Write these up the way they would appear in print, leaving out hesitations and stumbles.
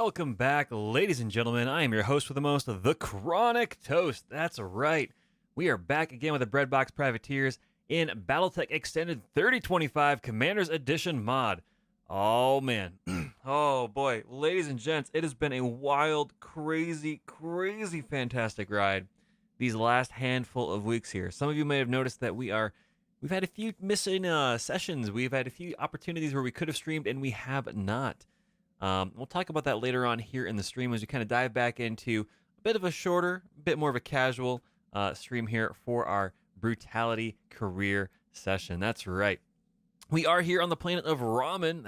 welcome back, ladies and gentlemen. I am your host with the most, the Chronic Toast. That's right. We are back again with the Breadbox Privateers in BattleTech Extended 3025 Commander's Edition mod. Oh, man. Oh, boy. Ladies and gents, it has been a wild, crazy, fantastic ride these last handful of weeks here. Some of you may have noticed that we've had a few missing sessions. We've had a few opportunities where we could have streamed and we have not. We'll talk about that later on here in the stream as we kind of dive back into a bit of a shorter, bit more of a casual stream here for our Brutality career session. That's right. We are here on the planet of ramen.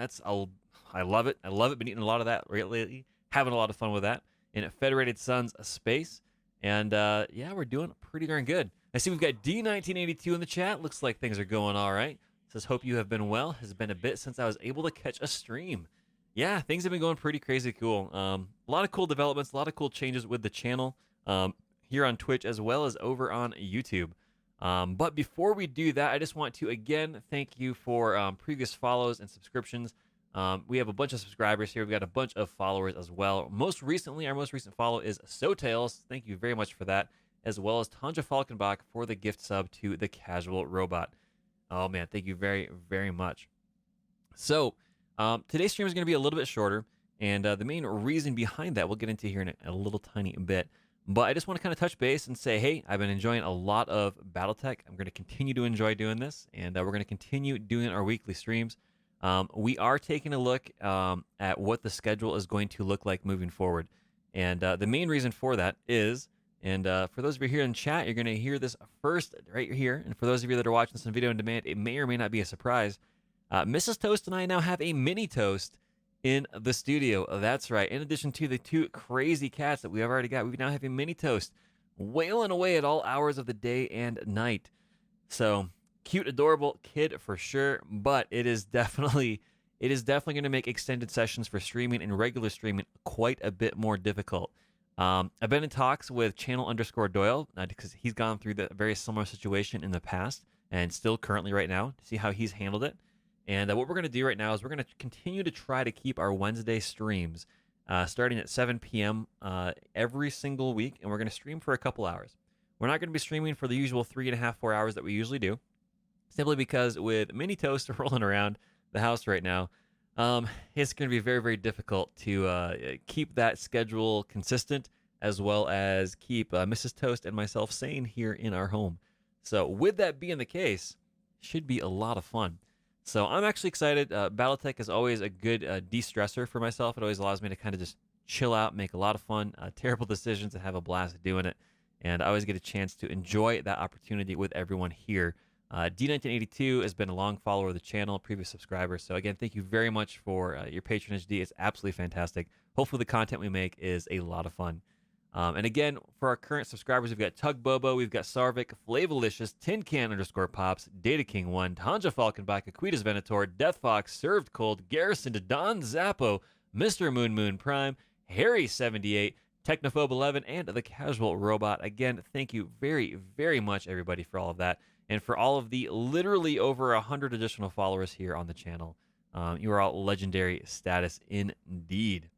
I love it. I love it. Been eating a lot of that lately. Having a lot of fun with that in Federated Suns space. And yeah, we're doing pretty darn good. I see we've got D1982 in the chat. Looks like things are going all right. Says, hope you have been well. Has been a bit since I was able to catch a stream. Yeah, things have been going pretty crazy cool. A lot of cool developments, a lot of cool changes with the channel here on Twitch as well as over on YouTube. But before we do that, I just want to again thank you for previous follows and subscriptions. We have a bunch of subscribers here. We've got a bunch of followers as well. Our most recent follow is SoTails. Thank you very much for that, as well as Tanja Falkenbach for the gift sub to the Casual Robot. Oh man, thank you very, very much. So today's stream is going to be a little bit shorter, and the main reason behind that we'll get into here in a little tiny bit. But I just want to kind of touch base and say, hey, I've been enjoying a lot of BattleTech. I'm going to continue to enjoy doing this, and we're going to continue doing our weekly streams. We are taking a look at what the schedule is going to look like moving forward. And the main reason for that is, and for those of you here in chat, you're going to hear this first right here. And for those of you that are watching this on video on demand, it may or may not be a surprise. Mrs. Toast and I now have a mini toast in the studio. That's right. In addition to the two crazy cats that we have already got, we now have a mini toast wailing away at all hours of the day and night. So cute, adorable kid for sure, but it is definitely going to make extended sessions for streaming and regular streaming quite a bit more difficult. I've been in talks with Channel_Doyle because he's gone through the very similar situation in the past and still currently right now to see how he's handled it. And what we're going to do right now is we're going to continue to try to keep our Wednesday streams starting at 7 p.m. Every single week, and we're going to stream for a couple hours. We're not going to be streaming for the usual 3.5, 4 hours that we usually do, simply because with Mini Toast rolling around the house right now, it's going to be very, very difficult to keep that schedule consistent, as well as keep Mrs. Toast and myself sane here in our home. So with that being the case, should be a lot of fun. So I'm actually excited. BattleTech is always a good de-stressor for myself. It always allows me to kind of just chill out, make a lot of fun, terrible decisions, and have a blast doing it. And I always get a chance to enjoy that opportunity with everyone here. D1982 has been a long follower of the channel, previous subscriber. So again, thank you very much for your patronage, D. It's absolutely fantastic. Hopefully the content we make is a lot of fun. And again, for our current subscribers, we've got Tug Bobo, we've got Sarvik, Flavolicious, Tin Can_Pops, Data King 1, Tanja Falkenbach, Aquitas Venator, Death Fox, Served Cold, Garrison to Don Zappo, Mr. Moon Prime, Harry78, Technophobe 11, and the Casual Robot. Again, thank you very, very much, everybody, for all of that. And for all of the literally over 100 additional followers here on the channel. You are all legendary status indeed.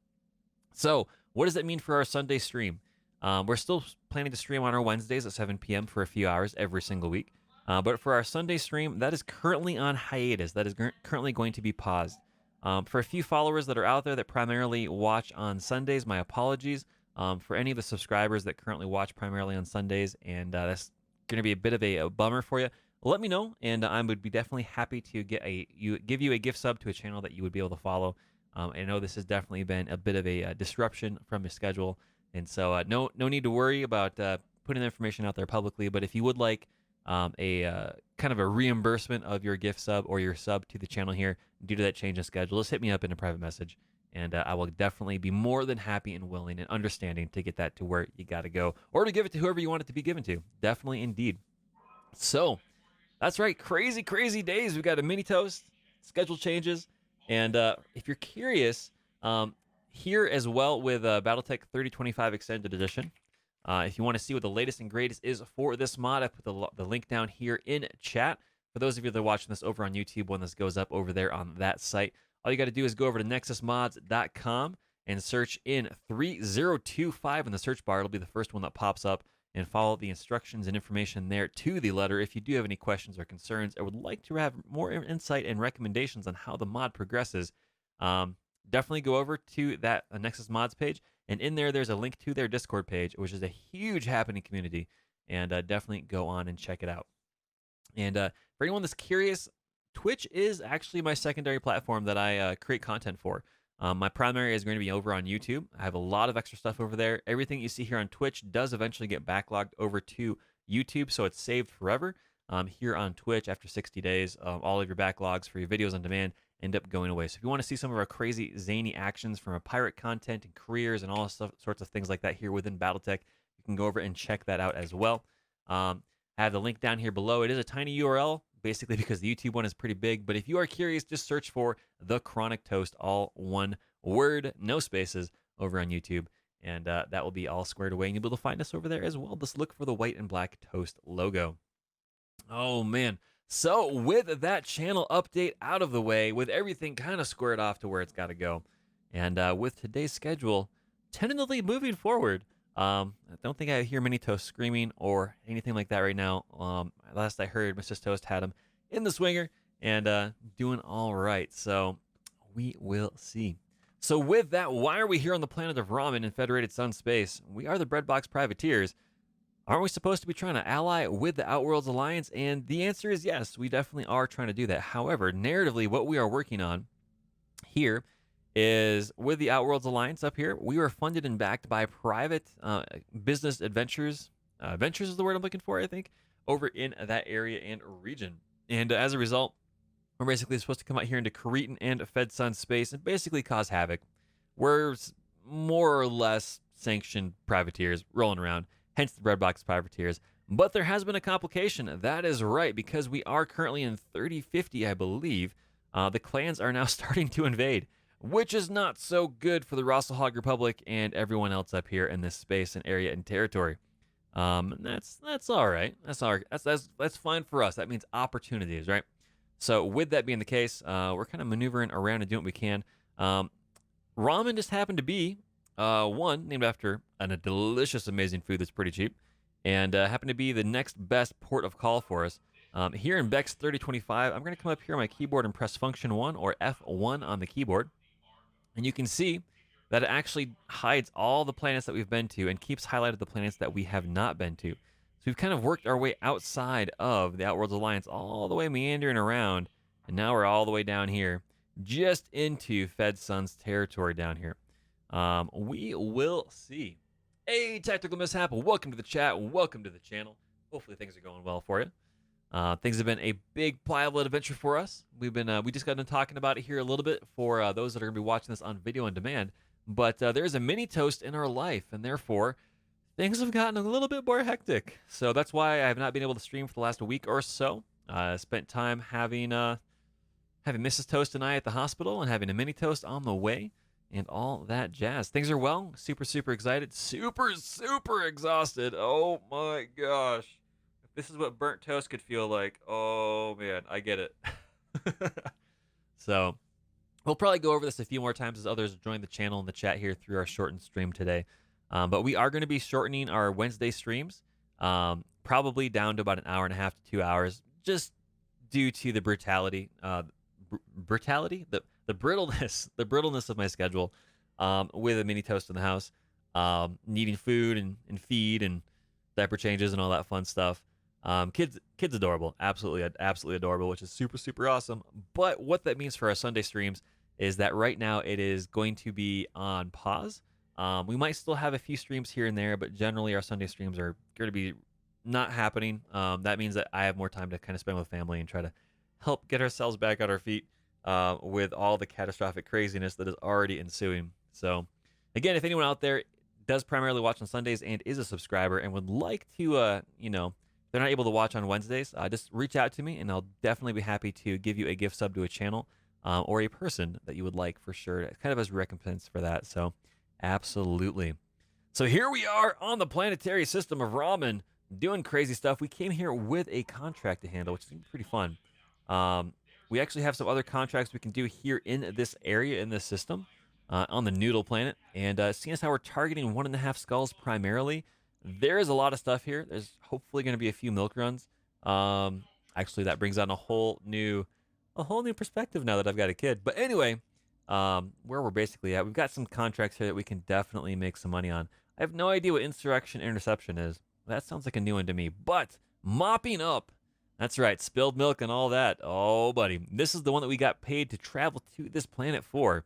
So, what does that mean for our Sunday stream? We're still planning to stream on our Wednesdays at 7 p.m. for a few hours every single week. But for our Sunday stream, that is currently on hiatus. That is currently going to be paused. For a few followers that are out there that primarily watch on Sundays, my apologies. For any of the subscribers that currently watch primarily on Sundays, and that's going to be a bit of a bummer for you, let me know, and I would be definitely happy to give you a gift sub to a channel that you would be able to follow. I know this has definitely been a bit of a disruption from your schedule, and so no need to worry about putting the information out there publicly. But if you would like a kind of a reimbursement of your gift sub or your sub to the channel here due to that change in schedule, just hit me up in a private message, and I will definitely be more than happy and willing and understanding to get that to where you got to go, or to give it to whoever you want it to be given to. Definitely, indeed. So that's right, crazy days. We've got a mini toast, schedule changes. And if you're curious, here as well with BattleTech 3025 Extended Edition, if you want to see what the latest and greatest is for this mod, I put the link down here in chat. For those of you that are watching this over on YouTube, when this goes up over there on that site, all you got to do is go over to nexusmods.com and search in 3025 in the search bar. It'll be the first one that pops up, and follow the instructions and information there to the letter. If you do have any questions or concerns, or would like to have more insight and recommendations on how the mod progresses, definitely go over to that Nexus Mods page, and in there's a link to their Discord page, which is a huge happening community, and definitely go on and check it out. And for anyone that's curious, Twitch is actually my secondary platform that I create content for. My primary is going to be over on YouTube. I have a lot of extra stuff over there. Everything you see here on Twitch does eventually get backlogged over to YouTube, so it's saved forever. Here on Twitch, after 60 days, all of your backlogs for your videos on demand end up going away. So if you want to see some of our crazy, zany actions from our pirate content and careers and all sorts of things like that here within BattleTech, you can go over and check that out as well. I have the link down here below. It is a tiny URL, basically because the YouTube one is pretty big. But if you are curious, just search for TheChronicToast, all one word, no spaces, over on YouTube. And that will be all squared away. And you'll be able to find us over there as well. Just look for the white and black toast logo. Oh, man. So with that channel update out of the way, with everything kind of squared off to where it's got to go, and with today's schedule tentatively moving forward, I don't think I hear Mini Toast screaming or anything like that right now. Last I heard, Mrs. Toast had him in the swinger and doing all right. So we will see. So with that, why are we here on the planet of Ramen in Federated Sun Space? We are the Breadbox Privateers. Aren't we supposed to be trying to ally with the Outworlds Alliance? And the answer is yes, we definitely are trying to do that. However, narratively, what we are working on here is with the Outworlds Alliance up here, we were funded and backed by private business adventures. Ventures is the word I'm looking for, I think, over in that area and region. And as a result, we're basically supposed to come out here into Cretan and Fed Sun space and basically cause havoc. We're more or less sanctioned privateers rolling around, hence the Breadbox Privateers. But there has been a complication. That is right, because we are currently in 3050, I believe. The clans are now starting to invade, which is not so good for the Rosselhog Republic and everyone else up here in this space and area and territory. That's all right. That's fine for us. That means opportunities, right? So with that being the case, we're kind of maneuvering around and doing what we can. Ramen just happened to be one named after a delicious, amazing food that's pretty cheap, and happened to be the next best port of call for us. Here in BEX3025, I'm going to come up here on my keyboard and press function 1 or F1 on the keyboard, and you can see that it actually hides all the planets that we've been to and keeps highlighted the planets that we have not been to. So we've kind of worked our way outside of the Outworlds Alliance, all the way meandering around, and now we're all the way down here, just into Fed Sun's territory down here. We will see. Hey, Tactical Mishap, welcome to the chat, welcome to the channel. Hopefully things are going well for you. Things have been a big, pliable adventure for us. We just got done talking about it here a little bit for those that are going to be watching this on video on demand. But there's a mini toast in our life, and therefore, things have gotten a little bit more hectic. So that's why I have not been able to stream for the last week or so. I spent time having Mrs. Toast and I at the hospital and having a mini toast on the way and all that jazz. Things are well. Super, super excited. Super, super exhausted. Oh my gosh. If this is what burnt toast could feel like, oh man, I get it. So we'll probably go over this a few more times as others join the channel and the chat here through our shortened stream today. But we are going to be shortening our Wednesday streams, probably down to about an hour and a half to 2 hours, just due to the brutality, the brittleness of my schedule, with a mini toast in the house, needing food and feed and diaper changes and all that fun stuff. Kids adorable, absolutely adorable, which is super, super awesome. But what that means for our Sunday streams is that right now it is going to be on pause. We might still have a few streams here and there, but generally our Sunday streams are going to be not happening. That means that I have more time to kind of spend with family and try to help get ourselves back on our feet with all the catastrophic craziness that is already ensuing. So, again, if anyone out there does primarily watch on Sundays and is a subscriber and would like to, they're not able to watch on Wednesdays, just reach out to me and I'll definitely be happy to give you a gift sub to a channel or a person that you would like for sure, kind of as recompense for that. So, absolutely. So here we are on the planetary system of Ramen, doing crazy stuff. We came here with a contract to handle, which is pretty fun. We actually have some other contracts we can do here in this area, in this system. on the Noodle planet. And seeing as how we're targeting 1.5 skulls primarily, there is a lot of stuff here. There's hopefully going to be a few milk runs. Actually, that brings on a whole new perspective now that I've got a kid. But anyway, where we're basically at, we've got some contracts here that we can definitely make some money on. I have no idea what insurrection interception is. That sounds like a new one to me. But mopping up, that's right, spilled milk and all that. Oh, buddy, this is the one that we got paid to travel to this planet for,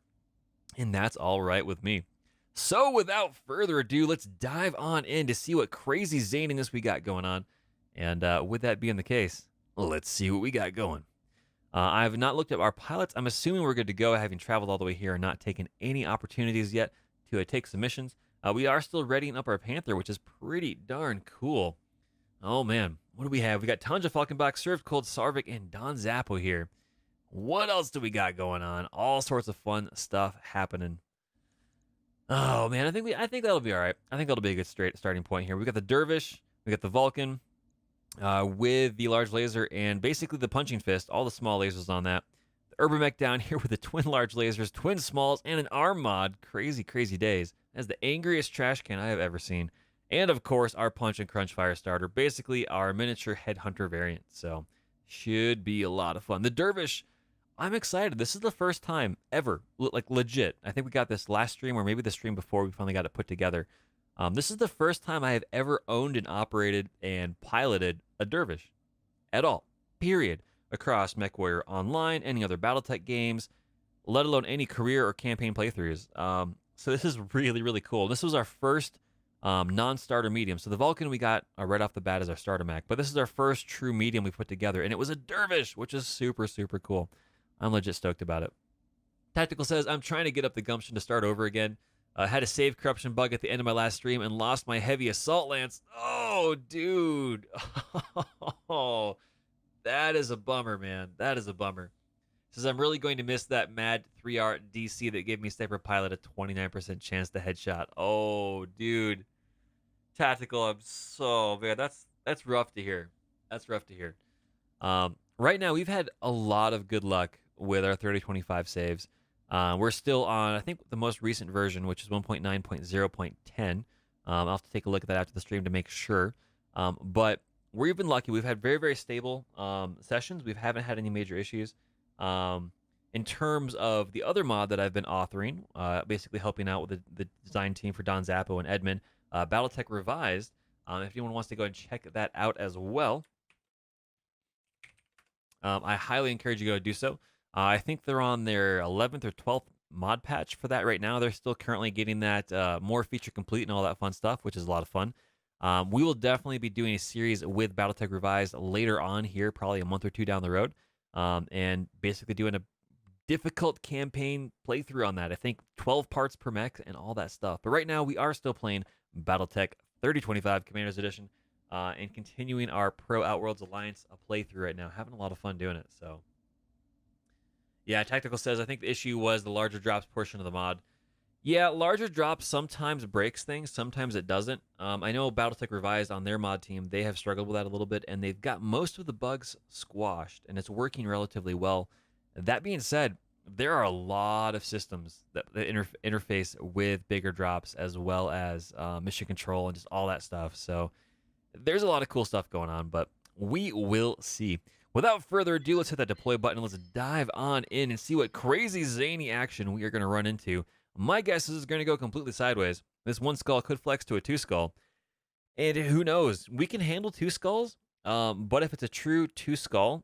and that's all right with me. So without further ado, let's dive on in to see what crazy zaniness we got going on. And with that being the case, let's see what we got going. I have not looked at our pilots. I'm assuming we're good to go, having traveled all the way here and not taken any opportunities yet to take some missions. We are still readying up our Panther, which is pretty darn cool. Oh, man. What do we have? We got Tanja Falkenbach, Served Cold, Sarvik, and Don Zappo here. What else do we got going on? All sorts of fun stuff happening. Oh, man. I think that'll be all right. I think that'll be a good starting point here. We got the Dervish. We got the Vulcan. With the large laser and basically the punching fist, all the small lasers on that. The Urban down here with the twin large lasers, twin smalls, and an arm mod. Crazy, crazy days. That's the angriest trash can I have ever seen. And of course, our Punch and Crunch Fire Starter, basically our miniature Headhunter variant. So, should be a lot of fun. The Dervish, I'm excited. This is the first time ever, like legit. I think we got this last stream or maybe the stream before we finally got it put together. This is the first time I have ever owned and operated and piloted a Dervish at all, period, across MechWarrior Online, any other BattleTech games, let alone any career or campaign playthroughs. So this is really, really cool. This was our first non-starter medium. So the Vulcan we got right off the bat as our starter mech, but this is our first true medium we put together, and it was a Dervish, which is super, super cool. I'm legit stoked about it. Tactical says, I'm trying to get up the gumption to start over again. Had a save corruption bug at the end of my last stream and lost my heavy assault lance. Oh, dude. Oh, that is a bummer, man. That is a bummer. Says I'm really going to miss that mad 3R DC that gave me Sniper Pilot a 29% chance to headshot. Oh, dude. Tactical, I'm so man. That's rough to hear. That's rough to hear. Right now we've had a lot of good luck with our 3025 saves. We're still on, I think, the most recent version, which is 1.9.0.10. I'll have to take a look at that after the stream to make sure. But we've been lucky. We've had very, very stable sessions. We haven't had any major issues. In terms of the other mod that I've been authoring, basically helping out with the design team for Don Zappo and Edmund, BattleTech Revised. If anyone wants to go and check that out as well, I highly encourage you to go do so. I think they're on their 11th or 12th mod patch for that right now. They're still currently getting that more feature complete and all that fun stuff, which is a lot of fun. We will definitely be doing a series with BattleTech Revised later on here, probably a month or two down the road, and basically doing a difficult campaign playthrough on that. I think 12 parts per mech and all that stuff. But right now, we are still playing BattleTech 3025 Commander's Edition and continuing our Pro Outworlds Alliance playthrough right now. Having a lot of fun doing it, so... Yeah, Tactical says, I think the issue was the larger drops portion of the mod. Yeah, larger drops sometimes breaks things, sometimes it doesn't. I know BattleTech Revised on their mod team, they have struggled with that a little bit, and they've got most of the bugs squashed, and it's working relatively well. That being said, there are a lot of systems that interface with bigger drops as well as mission control and just all that stuff. So there's a lot of cool stuff going on, but we will see. Without further ado, let's hit that deploy button. Let's dive on in and see what crazy zany action we are going to run into. My guess is it's going to go completely sideways. This one skull could flex to a two skull. And who knows? We can handle two skulls, but if it's a true two skull,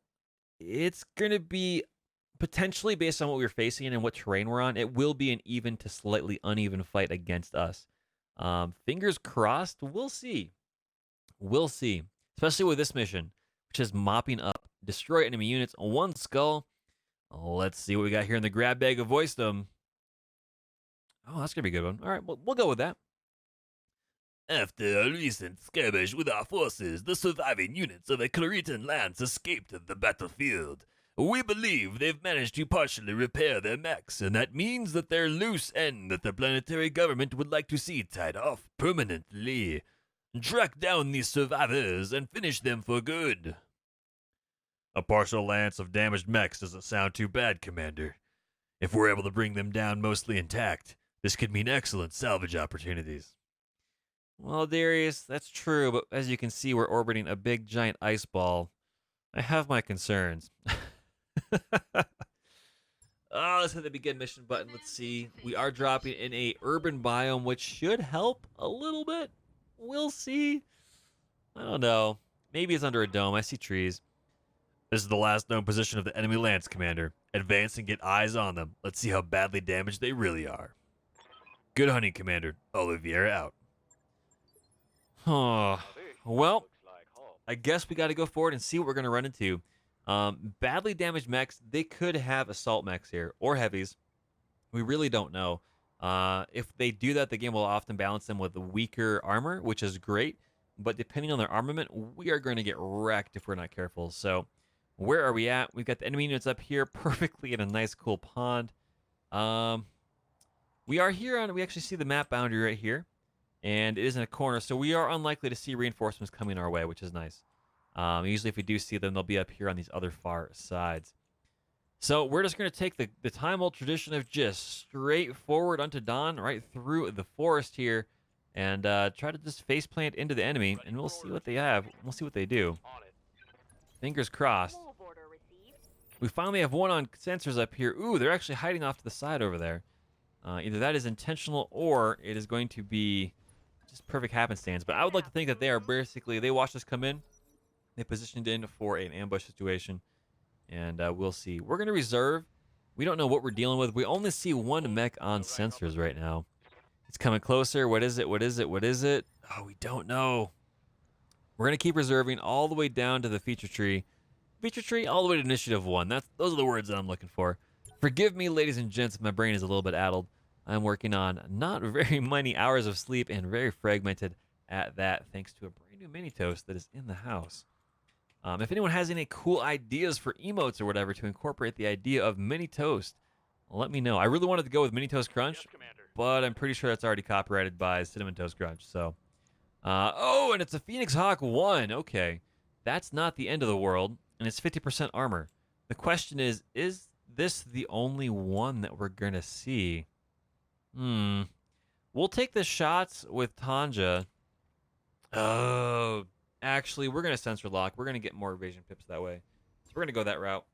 it's going to be potentially based on what we're facing and what terrain we're on. It will be an even to slightly uneven fight against us. Fingers crossed. We'll see. We'll see. Especially with this mission, which is mopping up. Destroy enemy units, one skull. Let's see what we got here in the grab bag of voicedom. Oh, that's going to be a good one. All right, we'll go with that. After a recent skirmish with our forces, the surviving units of a Claritan Lance escaped the battlefield. We believe they've managed to partially repair their mechs, and that means that they're loose and that the planetary government would like to see tied off permanently. Track down these survivors and finish them for good. A partial lance of damaged mechs doesn't sound too bad, Commander. If we're able to bring them down mostly intact, this could mean excellent salvage opportunities. Well, Darius, that's true, but as you can see, we're orbiting a big giant ice ball. I have my concerns. Let's hit the begin mission button. Let's see. We are dropping in a urban biome, which should help a little bit. We'll see. I don't know. Maybe it's under a dome. I see trees. This is the last known position of the enemy Lance Commander. Advance and get eyes on them. Let's see how badly damaged they really are. Good hunting, Commander. Oliveira out. Well, I guess we got to go forward and see what we're going to run into. Badly damaged mechs, they could have assault mechs here or heavies. We really don't know. If they do that, the game will often balance them with weaker armor, which is great. But depending on their armament, we are going to get wrecked if we're not careful. So where are we at? We've got the enemy units up here perfectly in a nice, cool pond. We are here on, we actually see the map boundary right here. And it is in a corner, so we are unlikely to see reinforcements coming our way, which is nice. Usually if we do see them, they'll be up here on these other far sides. So we're just going to take the time-old tradition of just straight forward unto dawn, right through the forest here, and try to just face plant into the enemy, and we'll see what they have. We'll see what they do. Fingers crossed. We finally have one on sensors up here. Ooh, they're actually hiding off to the side over there. Either that is intentional or it is going to be just perfect happenstance. But I would like to think that they are basically, they watched us come in. They positioned in for an ambush situation. And we'll see. We're going to reserve. We don't know what we're dealing with. We only see one mech on sensors right now. It's coming closer. What is it? What is it? What is it? Oh, we don't know. We're going to keep reserving all the way down to the feature tree. Feature tree all the way to initiative 1. Those are the words that I'm looking for. Forgive me, ladies and gents, if my brain is a little bit addled. I'm working on not very many hours of sleep and very fragmented at that, thanks to a brand new mini toast that is in the house. If anyone has any cool ideas for emotes or whatever to incorporate the idea of mini toast, let me know. I really wanted to go with mini toast crunch, but I'm pretty sure that's already copyrighted by Cinnamon Toast Crunch. So, oh, and it's a Phoenix Hawk 1. Okay, that's not the end of the world, and it's 50% armor. The question is this the only one that we're gonna see? We'll take the shots with Tanja. Oh, actually, we're going to sensor lock. We're going to get more evasion pips that way. So we're going to go that route.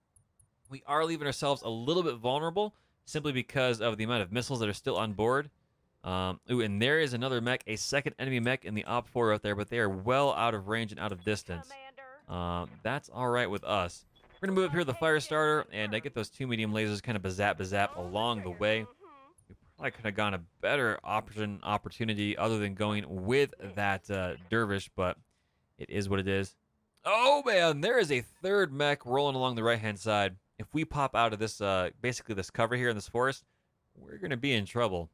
We are leaving ourselves a little bit vulnerable simply because of the amount of missiles that are still on board. Ooh, and there is another mech, a second enemy mech in the Op 4 out there, but they are well out of range and out of distance. That's all right with us. We're going to move up here with the fire starter and get those 2 medium lasers kind of bazap along the way. I could have gone a better opportunity other than going with that dervish, but it is what it is. Oh, man, there is a third mech rolling along the right-hand side. If we pop out of this, basically this cover here in this forest, we're going to be in trouble.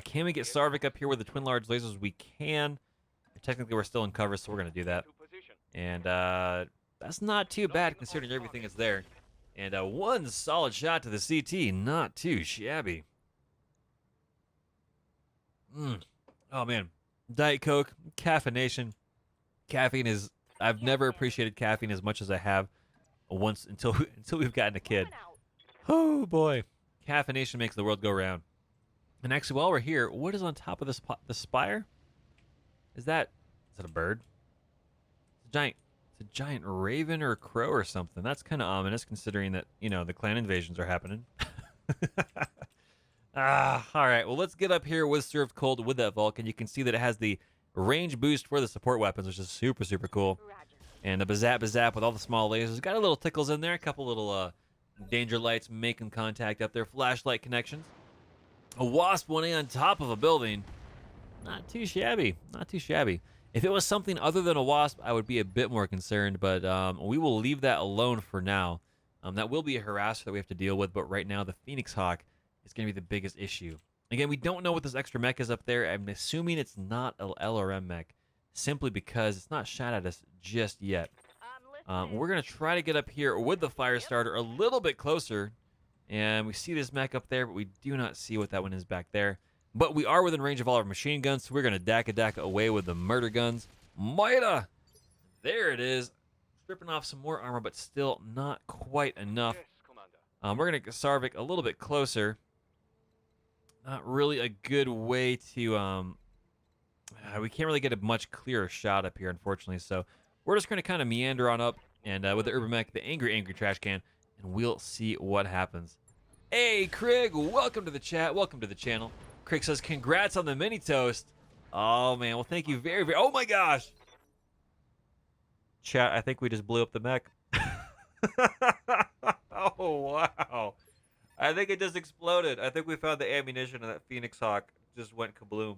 Can we get Sarvik up here with the twin large lasers? We can. Technically, we're still in cover, so we're going to do that. And that's not too bad considering everything is there. And one solid shot to the CT, not too shabby. Oh, man. Diet Coke, caffeination. Caffeine is... I've never appreciated caffeine as much as I have once until we've gotten a kid. Oh, boy. Caffeination makes the world go round. And actually, while we're here, what is on top of this the spire? Is that a bird? It's a giant raven or a crow or something. That's kind of ominous considering that, you know, the clan invasions are happening. All right. Well, let's get up here with Served Cold with that Vulcan. You can see that it has the range boost for the support weapons, which is super, super cool. And a bazap with all the small lasers. Got a little tickles in there. A couple little danger lights making contact up there. Flashlight connections. A Wasp 1A on top of a building. Not too shabby. Not too shabby. If it was something other than a Wasp, I would be a bit more concerned. But we will leave that alone for now. That will be a harasser that we have to deal with. But right now, the Phoenix Hawk is going to be the biggest issue. Again, we don't know what this extra mech is up there. I'm assuming it's not an LRM mech, simply because it's not shot at us just yet. We're going to try to get up here with the fire starter a little bit closer. And we see this mech up there, but we do not see what that one is back there. But we are within range of all our machine guns, so we're going to daka away with the murder guns. Maida! There it is. Stripping off some more armor, but still not quite enough. We're going to get Sarvik a little bit closer. Not really a good way to... we can't really get a much clearer shot up here, unfortunately. So we're just going to kind of meander on up and with the Urban Mech, the angry trash can, and we'll see what happens. Hey, Craig, welcome to the chat. Welcome to the channel. Craig says, congrats on the mini toast. Oh, man. Well, thank you very, very... Oh, my gosh. Chat, I think we just blew up the mech. Oh, wow. I think it just exploded. I think we found the ammunition and that Phoenix Hawk just went kabloom.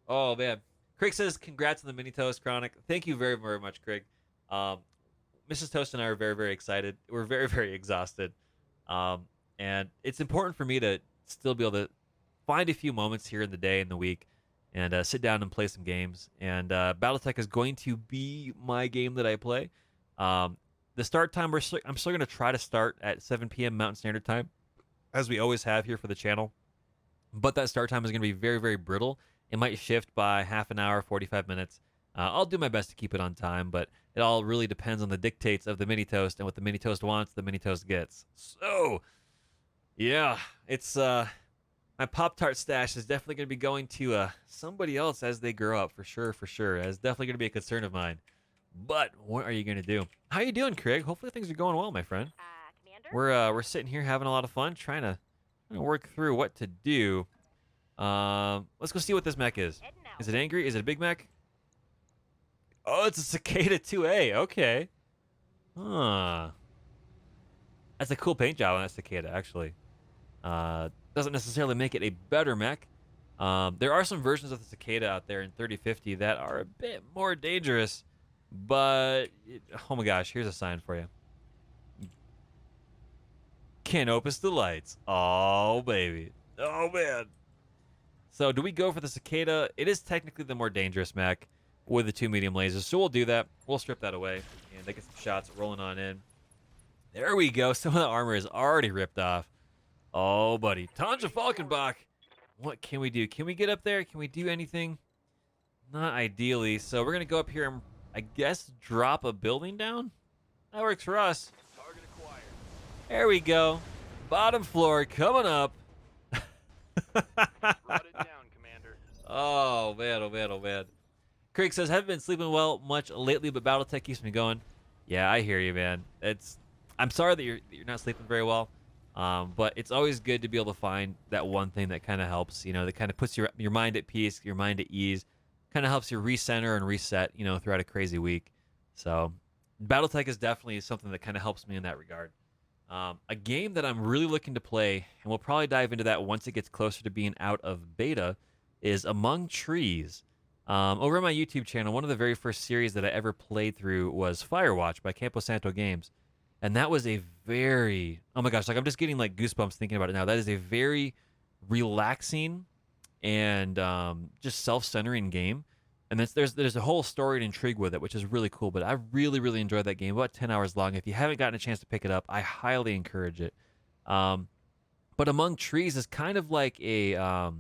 Oh, man. Craig says, congrats on the mini toast, Chronic. Thank you very, very much, Craig. Mrs. Toast and I are very, very excited. We're very, very exhausted. And it's important for me to still be able to find a few moments here in the day and the week and sit down and play some games. And BattleTech is going to be my game that I play. The start time, I'm still going to try to start at 7 p.m. Mountain Standard Time, as we always have here for the channel. But that start time is going to be very, very brittle. It might shift by half an hour, 45 minutes. I'll do my best to keep it on time, but it all really depends on the dictates of the mini toast, and what the mini toast wants, the mini toast gets. So, yeah, it's my Pop-Tart stash is definitely going to be going to somebody else as they grow up, for sure, for sure. It's definitely going to be a concern of mine. But what are you going to do? How you doing, Craig? Hopefully things are going well, my friend. Commander? We're sitting here having a lot of fun, trying to work through what to do. Let's go see what this mech is. Heading out. Is it angry? Is it a big mech? Oh, it's a Cicada 2A. Okay. Huh. That's a cool paint job on that Cicada, actually. Doesn't necessarily make it a better mech. There are some versions of the Cicada out there in 3050 that are a bit more dangerous, but oh my gosh, here's a sign for you. Canopus Delights. Oh, baby. Oh, man. So do we go for the Cicada? It is technically the more dangerous mech with the 2 medium lasers, so we'll do that. We'll strip that away, and they get some shots rolling on in. There we go. Some of the armor is already ripped off. Oh, buddy. Tanja Falkenbach. What can we do? Can we get up there? Can we do anything? Not ideally. So we're going to go up here and, I guess, drop a building down? That works for us. Target acquired. There we go. Bottom floor coming up. Brought it down, Commander. Oh, man, oh, man, oh, man. Craig says, haven't been sleeping well much lately, but BattleTech keeps me going. Yeah, I hear you, man. I'm sorry that you're not sleeping very well, but it's always good to be able to find that one thing that kind of helps, that kind of puts your mind at peace, your mind at ease, kind of helps you recenter and reset, throughout a crazy week. So BattleTech is definitely something that kind of helps me in that regard. A game that I'm really looking to play, and we'll probably dive into that once it gets closer to being out of beta, is Among Trees. Over on my YouTube channel, one of the very first series that I ever played through was Firewatch by Campo Santo Games. And that was a very, oh my gosh, like I'm just getting like goosebumps thinking about it now. That is a very relaxing and just self-centering game. And there's a whole story and intrigue with it, which is really cool. But I really, really enjoyed that game. About 10 hours long. If you haven't gotten a chance to pick it up, I highly encourage it. But Among Trees is kind of like a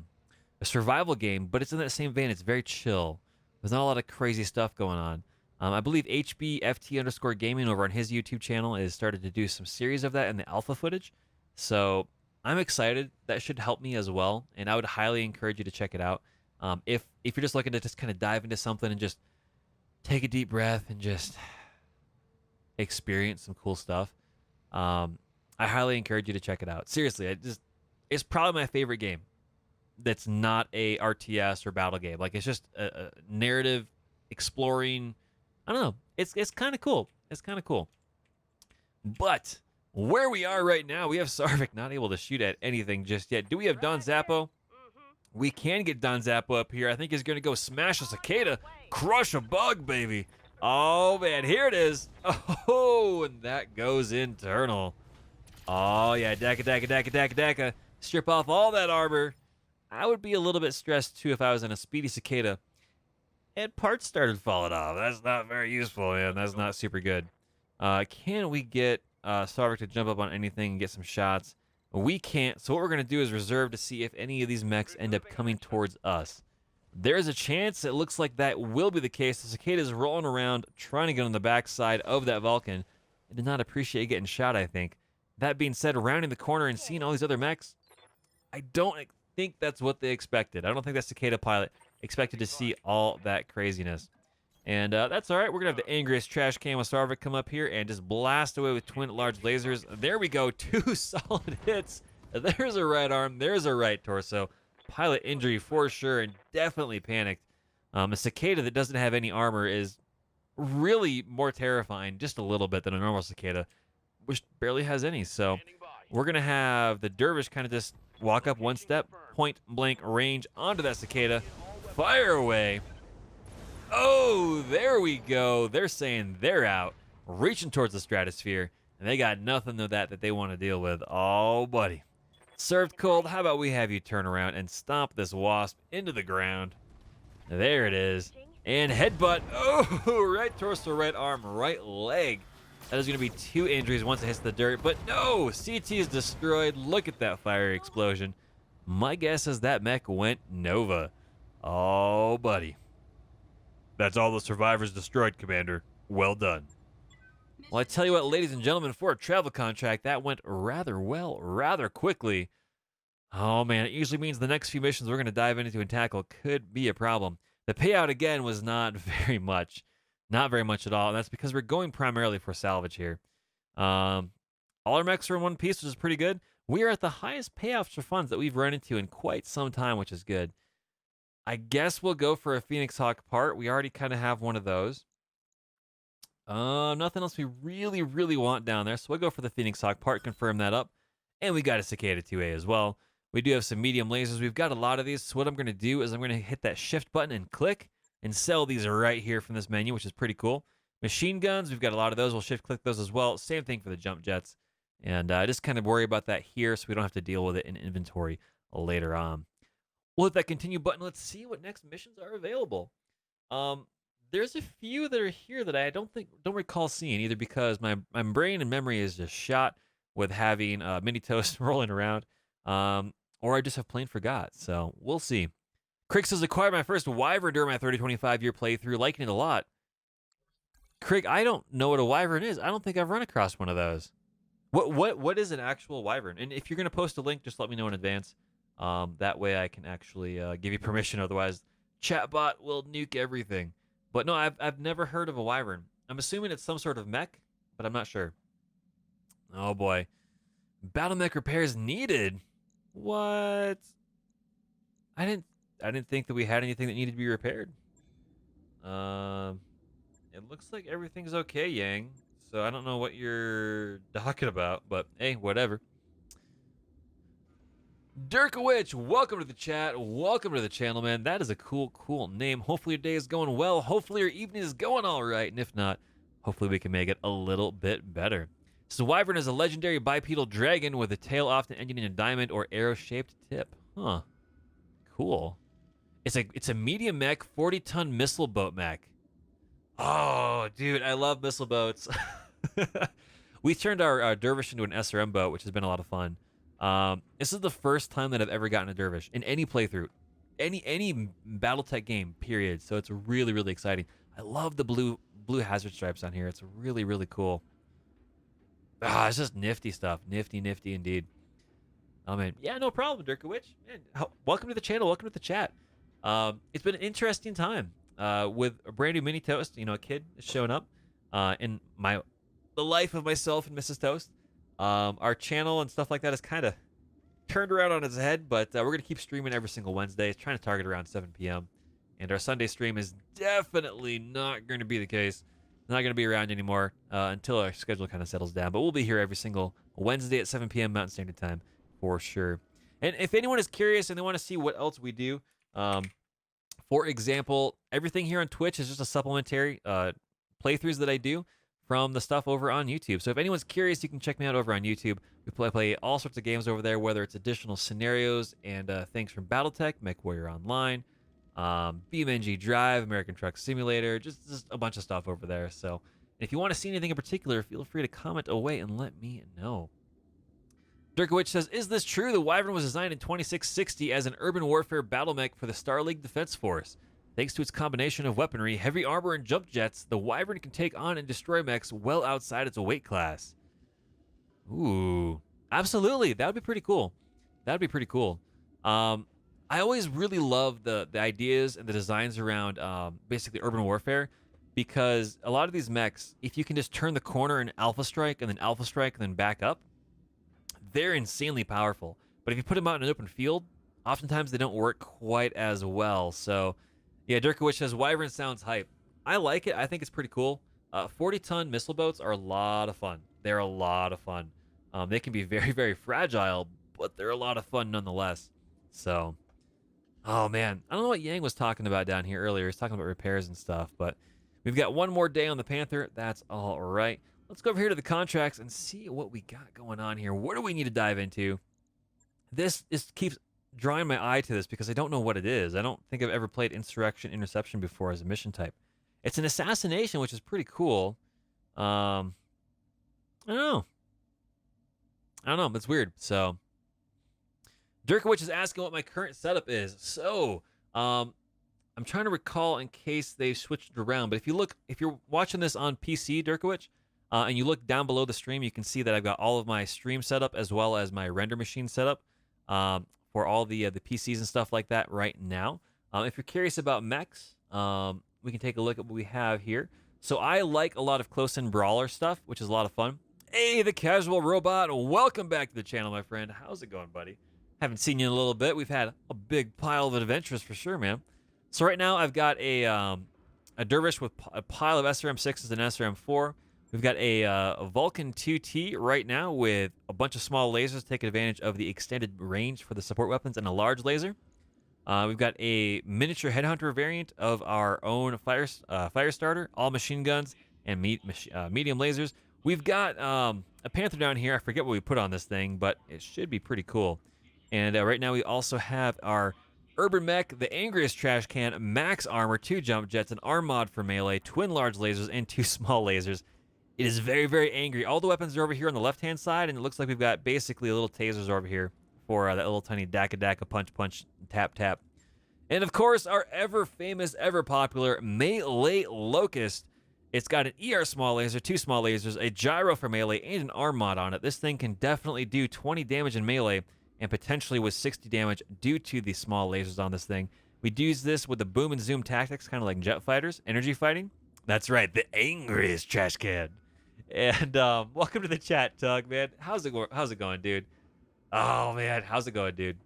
survival game, but it's in that same vein. It's very chill. There's not a lot of crazy stuff going on. I believe HBFT_gaming over on his YouTube channel is started to do some series of that in the alpha footage. So I'm excited. That should help me as well, and I would highly encourage you to check it out. If you're just looking to just kind of dive into something and just take a deep breath and just experience some cool stuff, I highly encourage you to check it out. Seriously, it's probably my favorite game that's not a RTS or battle game. Like, it's just a narrative exploring. I don't know. It's kind of cool. It's kind of cool. But where we are right now, we have Sarvik not able to shoot at anything just yet. Do we have Don Zappo? We can get Don Zappo up here. I think he's going to go smash a Cicada, crush a bug, baby. Oh, man, here it is. Oh, and that goes internal. Oh, yeah, Daka. Strip off all that armor. I would be a little bit stressed, too, if I was in a speedy Cicada and parts started falling off. That's not very useful, man. That's not super good. Can we get Sarvik to jump up on anything and get some shots? We can't, so what we're going to do is reserve to see if any of these mechs end up coming towards us. There's a chance it looks like that will be the case. The Cicada is rolling around, trying to get on the backside of that Vulcan. It did not appreciate getting shot, I think. That being said, rounding the corner and seeing all these other mechs, I don't think that's what they expected. I don't think that Cicada pilot expected to see all that craziness. And that's all right. We're going to have the angriest trash can with Sarvik come up here and just blast away with twin large lasers. There we go. 2 solid hits. There's a right arm. There's a right torso. Pilot injury for sure and definitely panicked. A Cicada that doesn't have any armor is really more terrifying just a little bit than a normal Cicada, which barely has any. So we're going to have the Dervish kind of just walk up one step, point blank range onto that Cicada, fire away. Oh, there we go. They're saying they're out, reaching towards the stratosphere, and they got nothing of that they want to deal with. Oh, buddy. Served cold, how about we have you turn around and stomp this wasp into the ground. There it is. And headbutt. Oh, right torso, right arm, right leg. That is going to be 2 injuries once it hits the dirt. But no, CT is destroyed. Look at that fiery explosion. My guess is that mech went Nova. Oh, buddy. That's all the survivors destroyed, Commander. Well done. Well, I tell you what, ladies and gentlemen, for a travel contract, that went rather well, rather quickly. Oh, man, it usually means the next few missions we're going to dive into and tackle could be a problem. The payout, again, was not very much. Not very much at all, and that's because we're going primarily for salvage here. All our mechs are in one piece, which is pretty good. We are at the highest payouts for funds that we've run into in quite some time, which is good. I guess we'll go for a Phoenix Hawk part. We already kind of have one of those. Nothing else we really, really want down there, so we'll go for the Phoenix Hawk part, confirm that up. And we got a Cicada 2A as well. We do have some medium lasers. We've got a lot of these, so what I'm going to do is I'm going to hit that shift button and click and sell these right here from this menu, which is pretty cool. Machine guns, we've got a lot of those. We'll shift click those as well. Same thing for the jump jets. And just kind of worry about that here so we don't have to deal with it in inventory later on. We'll hit that continue button. Let's see what next missions are available. There's a few that are here that I don't recall seeing, either because my brain and memory is just shot with having Mini Toast rolling around, or I just have plain forgot. So we'll see. Crick says, acquired my first Wyvern during my 30-25 year playthrough, liking it a lot. Crick, I don't know what a Wyvern is. I don't think I've run across one of those. What is an actual Wyvern? And if you're going to post a link, just let me know in advance. That way I can actually give you permission. Otherwise, chatbot will nuke everything. But no, I've never heard of a Wyvern. I'm assuming it's some sort of mech, but I'm not sure. Oh boy. Battle mech repairs needed. What? I didn't think that we had anything that needed to be repaired. It looks like everything's okay, Yang. So I don't know what you're talking about, but hey, whatever. Dirkowich, welcome to the chat. Welcome to the channel, man. That is a cool name. Hopefully your day is going well. Hopefully your evening is going all right. And if not, hopefully we can make it a little bit better. So Wyvern is a legendary bipedal dragon with a tail often ending in a diamond or arrow-shaped tip. Huh. Cool. It's a medium mech, 40-ton missile boat mech. Oh, dude, I love missile boats. We turned our Dervish into an SRM boat, which has been a lot of fun. This is the first time that I've ever gotten a Dervish in any playthrough, any BattleTech game, period. So it's really, really exciting. I love the blue hazard stripes on here. It's really cool. It's just nifty stuff. Nifty indeed. Oh man, yeah, no problem, Dirkowich. Man, welcome to the channel. Welcome to the chat. It's been an interesting time with a brand new Mini Toast. You know, a kid is showing up in the life of myself and Mrs. Toast. Our channel and stuff like that is kind of turned around on its head, but we're going to keep streaming every single Wednesday, trying to target around 7 p.m. And our Sunday stream is definitely not going to be the case. Not going to be around anymore until our schedule kind of settles down. But we'll be here every single Wednesday at 7 p.m. Mountain Standard Time for sure. And if anyone is curious and they want to see what else we do, for example, everything here on Twitch is just a supplementary playthroughs that I do from the stuff over on YouTube. So if anyone's curious, you can check me out over on YouTube. We play all sorts of games over there, whether it's additional scenarios and things from BattleTech, MechWarrior Online, BeamNG Drive, American Truck Simulator, just a bunch of stuff over there. So if you want to see anything in particular, feel free to comment away and let me know. Dirkowich says, is this true? The Wyvern was designed in 2660 as an urban warfare battle mech for the Star League Defense Force. Thanks to its combination of weaponry, heavy armor, and jump jets, the Wyvern can take on and destroy mechs well outside its weight class. Ooh, absolutely. That would be pretty cool. That'd be pretty cool. Um, I always really love the ideas and the designs around basically urban warfare, because a lot of these mechs, if you can just turn the corner and alpha strike and then alpha strike and then back up, they're insanely powerful. But if you put them out in an open field, oftentimes they don't work quite as well. So, yeah, Dirkowitch says Wyvern sounds hype. I like it. I think it's pretty cool. 40-ton missile boats are a lot of fun. They're a lot of fun. They can be very, very fragile, but they're a lot of fun nonetheless. So, oh man, I don't know what Yang was talking about down here earlier. He's talking about repairs and stuff, but we've got one more day on the Panther. That's all right. Let's go over here to the contracts and see what we got going on here. What do we need to dive into? This just keeps drawing my eye to this because I don't know what it is. I don't think I've ever played Insurrection Interception before as a mission type. It's an assassination, which is pretty cool. I don't know. I don't know. It's weird. So, Dirkowitch is asking what my current setup is. So, I'm trying to recall in case they switched it around. But if you're watching this on PC, Dirkowitch, and you look down below the stream, you can see that I've got all of my stream setup as well as my render machine setup for all the PCs and stuff like that right now. If you're curious about mechs, we can take a look at what we have here. So I like a lot of close-in brawler stuff, which is a lot of fun. Hey, the Casual Robot, welcome back to the channel, my friend. How's it going, buddy? Haven't seen you in a little bit. We've had a big pile of adventures for sure, man. So right now I've got a Dervish with a pile of SRM6s and SRM4. We've got a Vulcan 2T right now with a bunch of small lasers to take advantage of the extended range for the support weapons and a large laser. We've got a miniature headhunter variant of our own fire starter, all machine guns and medium lasers. We've got a Panther down here. I forget what we put on this thing, but it should be pretty cool. And right now we also have our Urban Mech, the Angriest Trash Can, Max Armor, 2 Jump Jets, an Arm Mod for melee, twin large lasers, and 2 small lasers. It is very, very angry. All the weapons are over here on the left-hand side, and it looks like we've got basically little tasers over here for that little tiny Daka Punch Punch Tap Tap. And of course, our ever-famous, ever-popular Melee Locust. It's got an ER small laser, 2 small lasers, a gyro for melee, and an arm mod on it. This thing can definitely do 20 damage in melee and potentially with 60 damage due to the small lasers on this thing. We'd use this with the boom and zoom tactics, kind of like jet fighters, energy fighting. That's right, the angriest trash can. And welcome to the chat, Tug, man. How's it going, dude? Oh, man, how's it going, dude?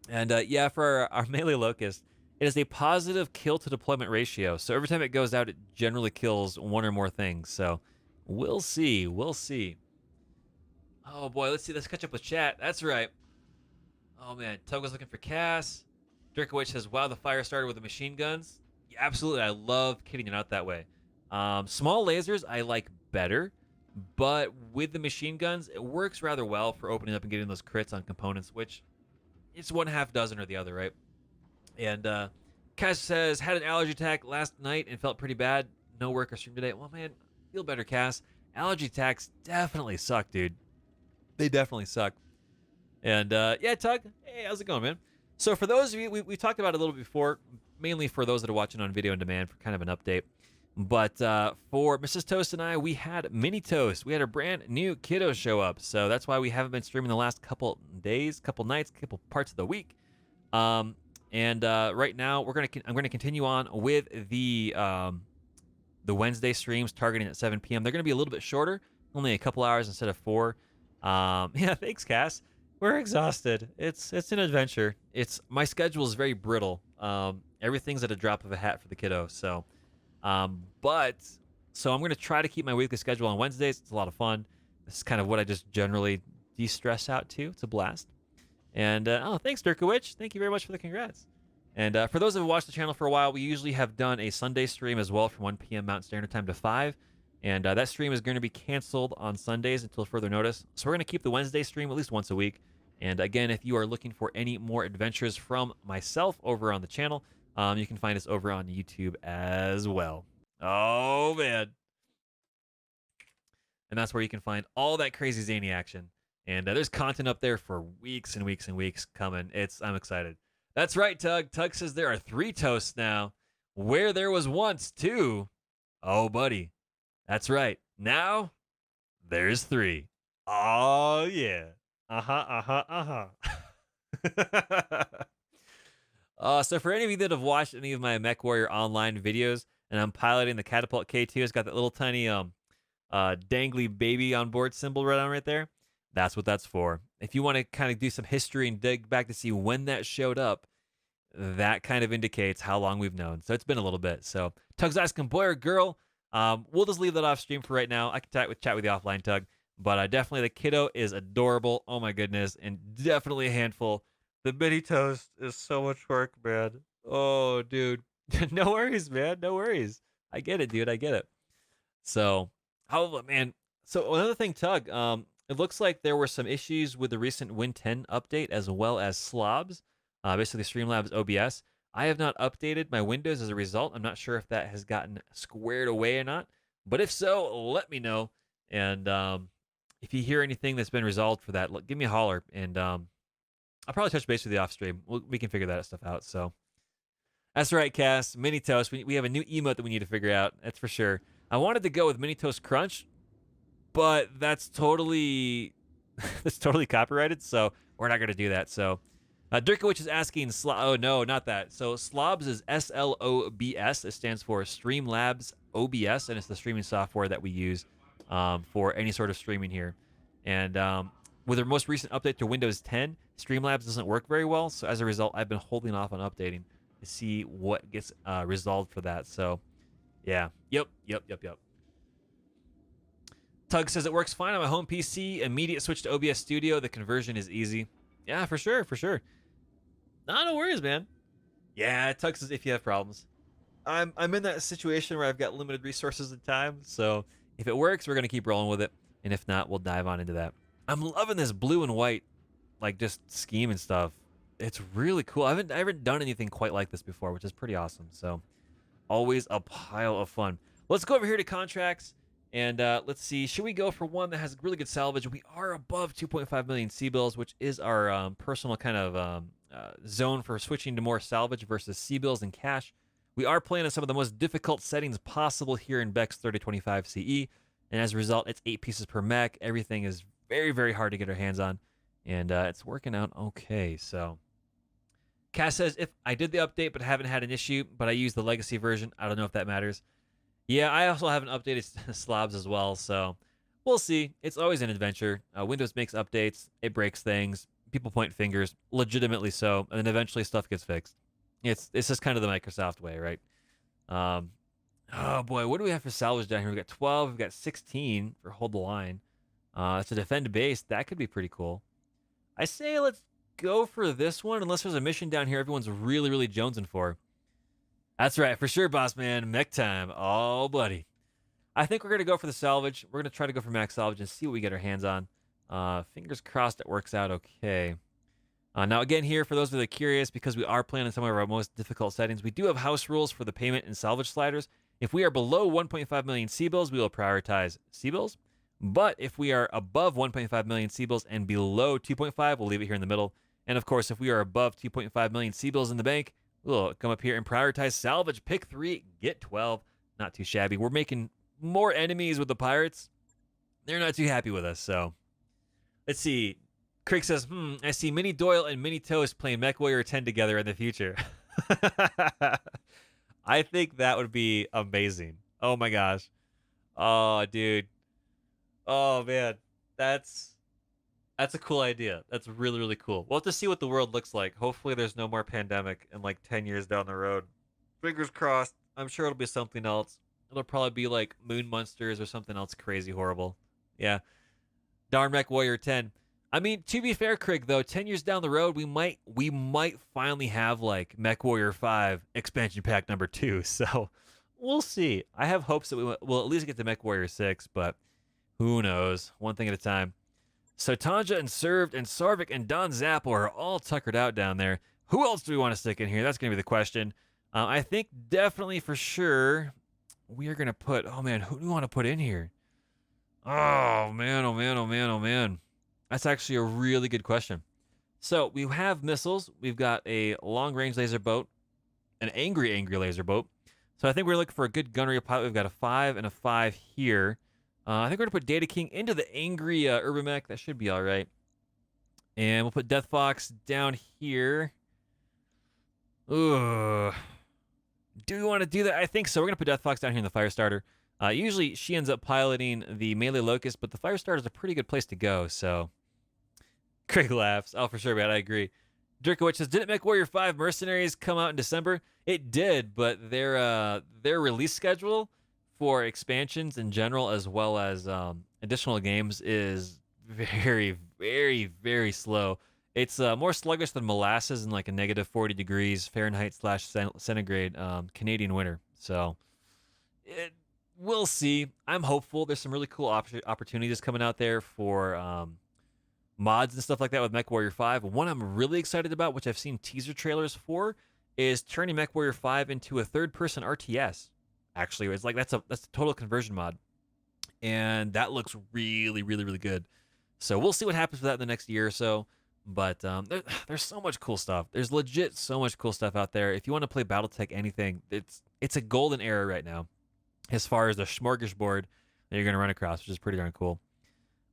And yeah, for our Melee Locust, it is a positive kill to deployment ratio. So every time it goes out, it generally kills one or more things. So we'll see. We'll see. Oh, boy, let's see. Let's catch up with chat. That's right. Oh, man. Tug was looking for Cass. Dirkowitch says, wow, the fire starter with the machine guns. Yeah, absolutely. I love kitting it out that way. Small lasers I like better, but with the machine guns, it works rather well for opening up and getting those crits on components, which it's one half dozen or the other, right? And Cass says, had an allergy attack last night and felt pretty bad. No work or stream today. Well, man, feel better, Cass. Allergy attacks definitely suck, dude. They definitely suck. And yeah, Tug, hey, how's it going, man? So for those of you, we talked about it a little bit before, mainly for those that are watching on video on demand for kind of an update. But for Mrs. Toast and I, we had Mini Toast. We had a brand new kiddo show up. So that's why we haven't been streaming the last couple days, couple nights, couple parts of the week. And right now, I'm gonna continue on with the Wednesday streams targeting at 7 p.m. They're gonna be a little bit shorter, only a couple hours instead of 4. Yeah, thanks, Cass. We're exhausted. It's an adventure. My schedule is very brittle. Everything's at a drop of a hat for the kiddo. So I'm gonna try to keep my weekly schedule on Wednesdays. It's a lot of fun. This is kind of what I just generally de-stress out to. It's a blast. And thanks, Dirkowitch. Thank you very much for the congrats. And for those that have watched the channel for a while, we usually have done a Sunday stream as well from 1 p.m. Mountain Standard Time to 5. And that stream is going to be canceled on Sundays until further notice. So we're going to keep the Wednesday stream at least once a week. And again, if you are looking for any more adventures from myself over on the channel, you can find us over on YouTube as well. Oh, man. And that's where you can find all that crazy zany action. And there's content up there for weeks and weeks and weeks coming. I'm excited. That's right, Tug. Tug says there are 3 toasts now, where there was once 2. Oh, buddy. That's right. Now, there's 3. Oh yeah. Uh-huh, uh-huh, uh-huh. So for any of you that have watched any of my MechWarrior online videos, and I'm piloting the Catapult K2, it's got that little tiny dangly baby on board symbol right on right there. That's what that's for. If you want to kind of do some history and dig back to see when that showed up, that kind of indicates how long we've known. So it's been a little bit. So Tug's asking, boy or girl? We'll just leave that off stream for right now. I can chat with you offline, Tug. But definitely the kiddo is adorable. Oh my goodness, and definitely a handful. The mini toast is so much work, man. Oh, dude. No worries, man. No worries. I get it, dude. I get it. So, how man? So another thing, Tug. It looks like there were some issues with the recent Win 10 update, as well as slobs. Basically, Streamlabs OBS. I have not updated my Windows as a result. I'm not sure if that has gotten squared away or not. But if so, let me know. And if you hear anything that's been resolved for that, give me a holler, and I'll probably touch base with you off stream. We can figure that stuff out. So that's right, Cass. Mini Toast. We have a new emote that we need to figure out. That's for sure. I wanted to go with Mini Toast Crunch, but that's totally that's totally copyrighted. So we're not gonna do that. So Dirkowicz is asking. Oh no, not that. So Slobs is SLOBS. It stands for Streamlabs OBS, and it's the streaming software that we use for any sort of streaming here. And with their most recent update to Windows 10, Streamlabs doesn't work very well. So as a result, I've been holding off on updating to see what gets resolved for that. So yeah, yep. Tug says it works fine on my home PC. Immediate switch to OBS Studio. The conversion is easy. Yeah, for sure, for sure. No worries, man. Yeah, Tug says if you have problems. I'm in that situation where I've got limited resources and time, so if it works, we're gonna keep rolling with it, and if not, we'll dive on into that. I'm loving this blue and white, like just scheme and stuff. It's really cool. I haven't done anything quite like this before, which is pretty awesome. So always a pile of fun. Let's go over here to contracts. And let's see, should we go for one that has really good salvage? We are above 2.5 million C-bills, which is our personal kind of zone for switching to more salvage versus C-bills and cash. We are playing in some of the most difficult settings possible here in BEX3025 CE. And as a result, it's 8 pieces per mech. Everything is very, very hard to get our hands on. And it's working out okay. So Cass says, if I did the update but haven't had an issue, but I use the legacy version, I don't know if that matters. Yeah, I also haven't updated slobs as well, so we'll see. It's always an adventure. Windows makes updates, it breaks things, people point fingers, legitimately so, and then eventually stuff gets fixed. It's just kind of the Microsoft way, right? Oh boy, what do we have for salvage down here? We've got 12, we've got 16 for hold the line. It's a defend base. That could be pretty cool. I say let's go for this one, unless there's a mission down here everyone's really, really jonesing for. That's right, for sure, boss man. Mech time. Oh, buddy. I think we're going to go for the salvage. We're going to try to go for max salvage and see what we get our hands on. Fingers crossed it works out okay. Now, again, here, for those that are curious, because we are playing in some of our most difficult settings, we do have house rules for the payment and salvage sliders. If we are below 1.5 million C-bills, we will prioritize C-bills. But if we are above 1.5 million C-bills and below 2.5, we'll leave it here in the middle. And, of course, if we are above 2.5 million C-bills in the bank, we'll come up here and prioritize salvage. Pick 3, get 12. Not too shabby. We're making more enemies with the pirates. They're not too happy with us, so. Let's see. Crick says, I see Mini Doyle and Mini Toast playing MechWarrior 10 together in the future. I think that would be amazing. Oh my gosh. Oh, dude. Oh, man. That's a cool idea. That's really, really cool. We'll have to see what the world looks like. Hopefully there's no more pandemic in like 10 years down the road. Fingers crossed. I'm sure it'll be something else. It'll probably be like Moon Monsters or something else crazy horrible. Yeah. Darn Mech Warrior 10. I mean, to be fair, Craig, though, 10 years down the road, we might finally have like Mech Warrior 5 expansion pack number 2. So we'll see. I have hopes that we'll at least get to Mech Warrior 6, but who knows? One thing at a time. So Tanja and Served and Sarvik and Don Zappo are all tuckered out down there. Who else do we want to stick in here? That's going to be the question. I think definitely for sure we are going to put... Oh, man, who do we want to put in here? Oh, man, oh, man, oh, man, oh, man. That's actually a really good question. So we have missiles. We've got a long-range laser boat, an angry laser boat. So I think we're looking for a good gunnery pilot. We've got a 5 and a 5 here. I think we're going to put Data King into the angry Urban Mech. That should be all right. And we'll put Death Fox down here. Ugh. Do we want to do that? I think so. We're going to put Death Fox down here in the Firestarter. Usually she ends up piloting the Melee Locust, but the Firestarter is a pretty good place to go, so. Craig laughs. Oh, for sure, man. I agree. Dirkowitz says, didn't MechWarrior 5 Mercenaries come out in December? It did, but their release schedule for expansions in general, as well as additional games, is very, very, very slow. It's more sluggish than molasses in like a negative 40 degrees Fahrenheit / centigrade Canadian winter. So we'll see. I'm hopeful. There's some really cool opportunities coming out there for mods and stuff like that with MechWarrior 5. One I'm really excited about, which I've seen teaser trailers for, is turning MechWarrior 5 into a third-person RTS. Actually, it's like that's a total conversion mod, and that looks really, really, really good. So we'll see what happens with that in the next year or so. But there's so much cool stuff. There's legit so much cool stuff out there. If you want to play BattleTech anything, it's a golden era right now, as far as the smorgasbord that you're gonna run across, which is pretty darn cool.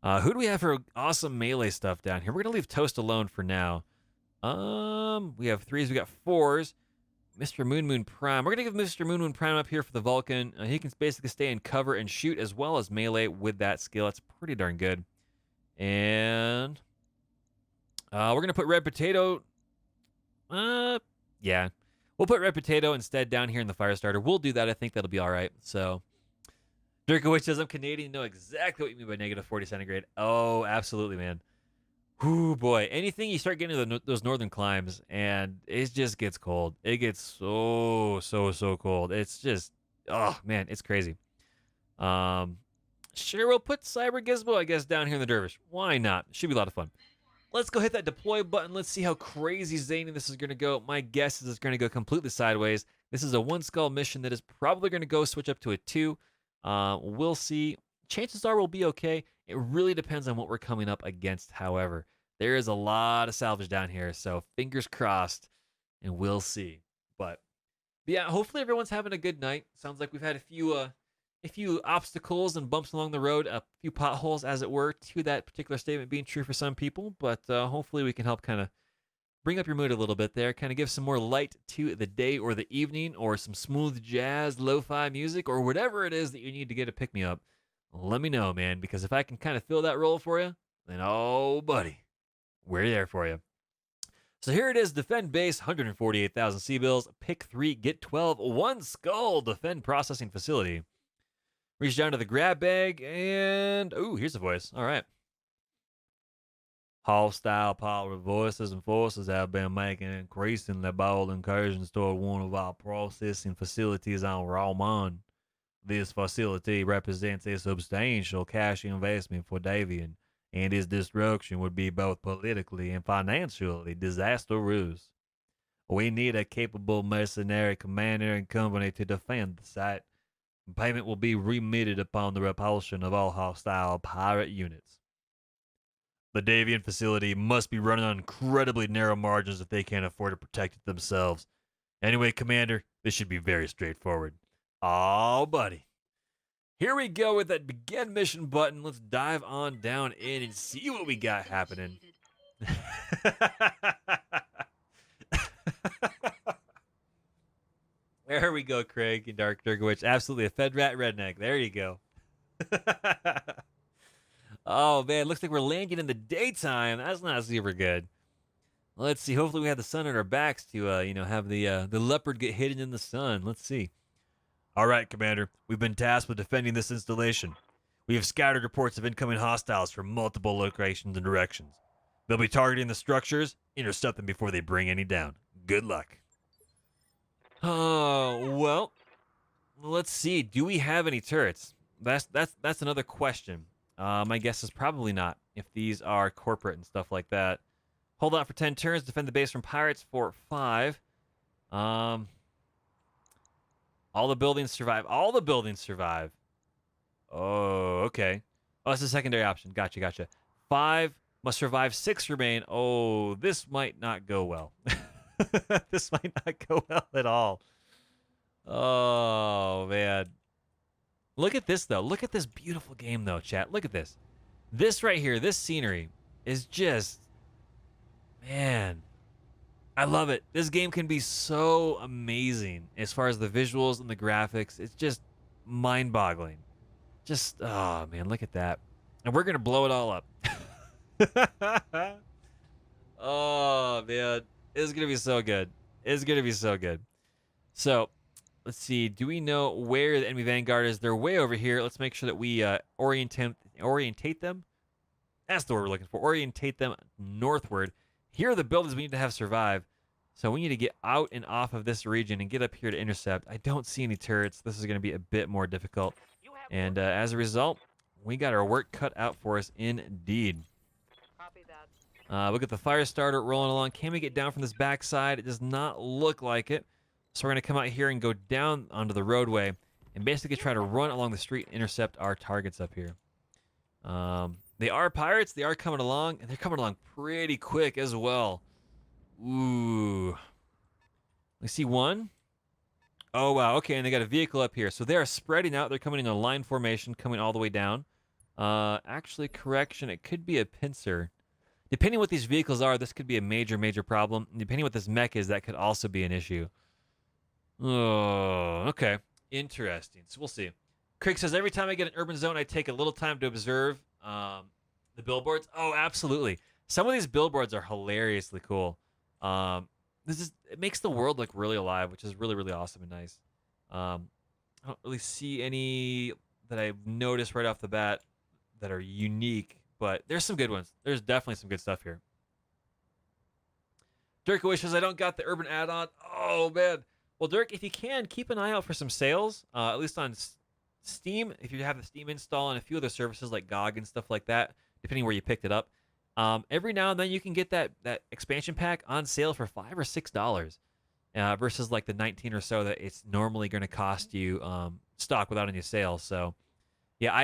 Who do we have for awesome melee stuff down here? We're gonna leave Toast alone for now. We have 3s, we got 4s. Mr. Moon Prime. We're gonna give Mr. Moon Prime up here for the Vulcan. He can basically stay in cover and shoot as well as melee with that skill. That's pretty darn good. And we're gonna put Red Potato. Yeah, we'll put Red Potato instead down here in the Firestarter. We'll do that. I think that'll be all right. So, Dirkowitz says, I'm Canadian. Know exactly what you mean by negative 40 centigrade. Oh, absolutely, man. Ooh, boy. Anything you start getting to those northern climes, and it just gets cold. It gets so cold. It's just, oh, man, it's crazy. Sure, we'll put Cyber Gizmo, I guess, down here in the Dervish. Why not? Should be a lot of fun. Let's go hit that deploy button. Let's see how crazy zany this is going to go. My guess is it's going to go completely sideways. This is a 1 skull mission that is probably going to go switch up to a 2. We'll see. Chances are we'll be okay. It really depends on what we're coming up against, however. There is a lot of salvage down here, so fingers crossed, and we'll see. But yeah, hopefully everyone's having a good night. Sounds like we've had a few obstacles and bumps along the road, a few potholes, as it were, to that particular statement being true for some people. But hopefully we can help kind of bring up your mood a little bit there, kind of give some more light to the day or the evening, or some smooth jazz, lo-fi music, or whatever it is that you need to get a pick-me-up. Let me know, man, because if I can kind of fill that role for you, then oh, buddy, we're there for you. So here it is, defend base, 148,000 C-bills, pick 3, get 12, 1 skull, defend processing facility. Reach down to the grab bag, and ooh, here's a voice. All right. Hostile power voices and forces have been making increasingly bold incursions toward one of our processing facilities on Raumon. This facility represents a substantial cash investment for Davian, and its destruction would be both politically and financially disastrous. We need a capable mercenary commander and company to defend the site. Payment will be remitted upon the repulsion of all hostile pirate units. The Davian facility must be running on incredibly narrow margins if they can't afford to protect it themselves. Anyway, Commander, this should be very straightforward. Oh, buddy. Here we go with that begin mission button. Let's dive on down in and see what we got happening. There we go, Craig and Dark Dirkowitz. Absolutely a Fed Rat redneck. There you go. Oh, man. Looks like we're landing in the daytime. That's not super good. Let's see. Hopefully we have the sun at our backs to, have the leopard get hidden in the sun. Let's see. All right, Commander. We've been tasked with defending this installation. We have scattered reports of incoming hostiles from multiple locations and directions. They'll be targeting the structures. Intercept them before they bring any down. Good luck. Oh, well, let's see. Do we have any turrets? That's another question. My guess is probably not, if these are corporate and stuff like that. Hold out for 10 turns. Defend the base from pirates for 5. All the buildings survive. All the buildings survive. Oh, okay. Oh, that's a secondary option. Gotcha. 5 must survive. 6 remain. Oh, this might not go well. This might not go well at all. Oh, man. Look at this, though. Look at this beautiful game, though, chat. Look at this. This right here, this scenery is just, man, I love it. This game can be so amazing as far as the visuals and the graphics. It's just mind-boggling. Just, oh, man, look at that. And we're going to blow it all up. Oh, man. It's going to be so good. It's going to be so good. So, let's see. Do we know where the enemy vanguard is? They're way over here. Let's make sure that we orientate them. That's the word we're looking for. Orientate them northward. Here are the buildings we need to have survive. So we need to get out and off of this region and get up here to intercept. I don't see any turrets. This is going to be a bit more difficult. And as a result, we got our work cut out for us indeed. Copy that. Look at the fire starter rolling along. Can we get down from this backside? It does not look like it. So we're going to come out here and go down onto the roadway and basically try to run along the street and intercept our targets up here. They are pirates. They are coming along, and they're coming along pretty quick as well. Ooh. We see one. Oh, wow. Okay, and they got a vehicle up here. So they are spreading out. They're coming in a line formation, coming all the way down. Actually, correction, it could be a pincer. Depending what these vehicles are, this could be a major, major problem. And depending what this mech is, that could also be an issue. Oh, okay. Interesting. So we'll see. Craig says, every time I get an urban zone, I take a little time to observe the billboards. Oh, absolutely. Some of these billboards are hilariously cool. It makes the world look really alive, which is really, really awesome and nice. I don't really see any that I've noticed right off the bat that are unique, but there's some good ones. There's definitely some good stuff here. Dirk wishes I don't got the urban add-on. Oh, man. Well, Dirk, if you can, keep an eye out for some sales, at least on Steam, if you have the Steam install, and a few other services like GOG and stuff like that, depending where you picked it up. Every now and then you can get that expansion pack on sale for $5 or $6 versus like the 19 or so that it's normally going to cost you stock without any sales. So, yeah,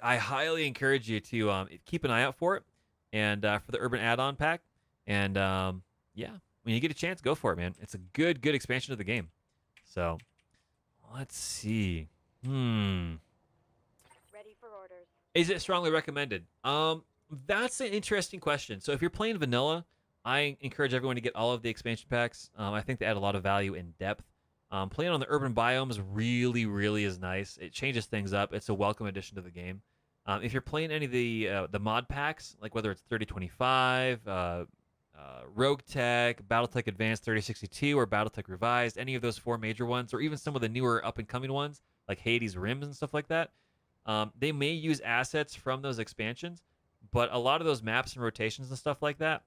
I highly encourage you to keep an eye out for it and for the urban add-on pack. And, yeah, when you get a chance, go for it, man. It's a good expansion of the game. So, let's see. Ready for orders. Is it strongly recommended? That's an interesting question. So if you're playing vanilla, I encourage everyone to get all of the expansion packs. I think they add a lot of value in depth. Playing on the urban biomes really, really is nice. It changes things up. It's a welcome addition to the game. If you're playing any of the mod packs, like whether it's 3025, Rogue Tech, BattleTech Advanced 3062, or BattleTech Revised, any of those four major ones, or even some of the newer up-and-coming ones, like Hades Rims and stuff like that, they may use assets from those expansions, but a lot of those maps and rotations and stuff like that,